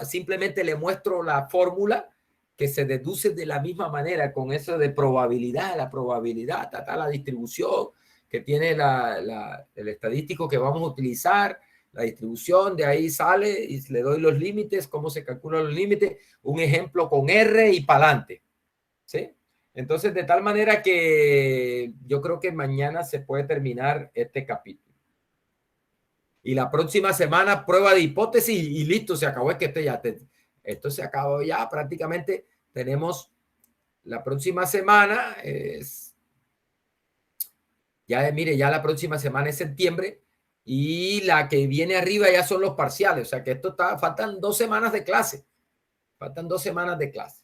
simplemente le muestro la fórmula que se deduce de la misma manera con eso de probabilidad, la distribución que tiene el estadístico que vamos a utilizar, la distribución, de ahí sale y le doy los límites, cómo se calculan los límites, un ejemplo con R y para adelante, ¿sí? Entonces, de tal manera que yo creo que mañana se puede terminar este capítulo. Y la próxima semana prueba de hipótesis y listo, se acabó. Es que esto se acabó ya prácticamente. Tenemos la próxima semana, mire, ya la próxima semana es septiembre y la que viene arriba ya son los parciales. O sea que faltan 2 semanas de clase. Faltan 2 semanas de clase.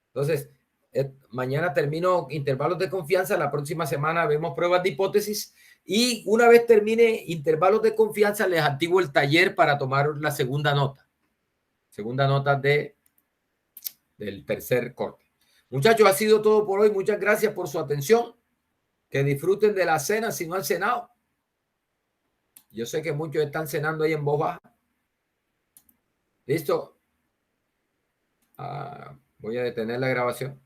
Entonces, mañana termino intervalos de confianza, la próxima semana vemos pruebas de hipótesis y una vez termine intervalos de confianza les activo el taller para tomar la segunda nota del tercer corte. Muchachos, ha sido todo por hoy. Muchas gracias por su atención. Que disfruten de la cena si no han cenado. Yo sé que muchos están cenando ahí en voz baja. ¿Listo? Voy a detener la grabación.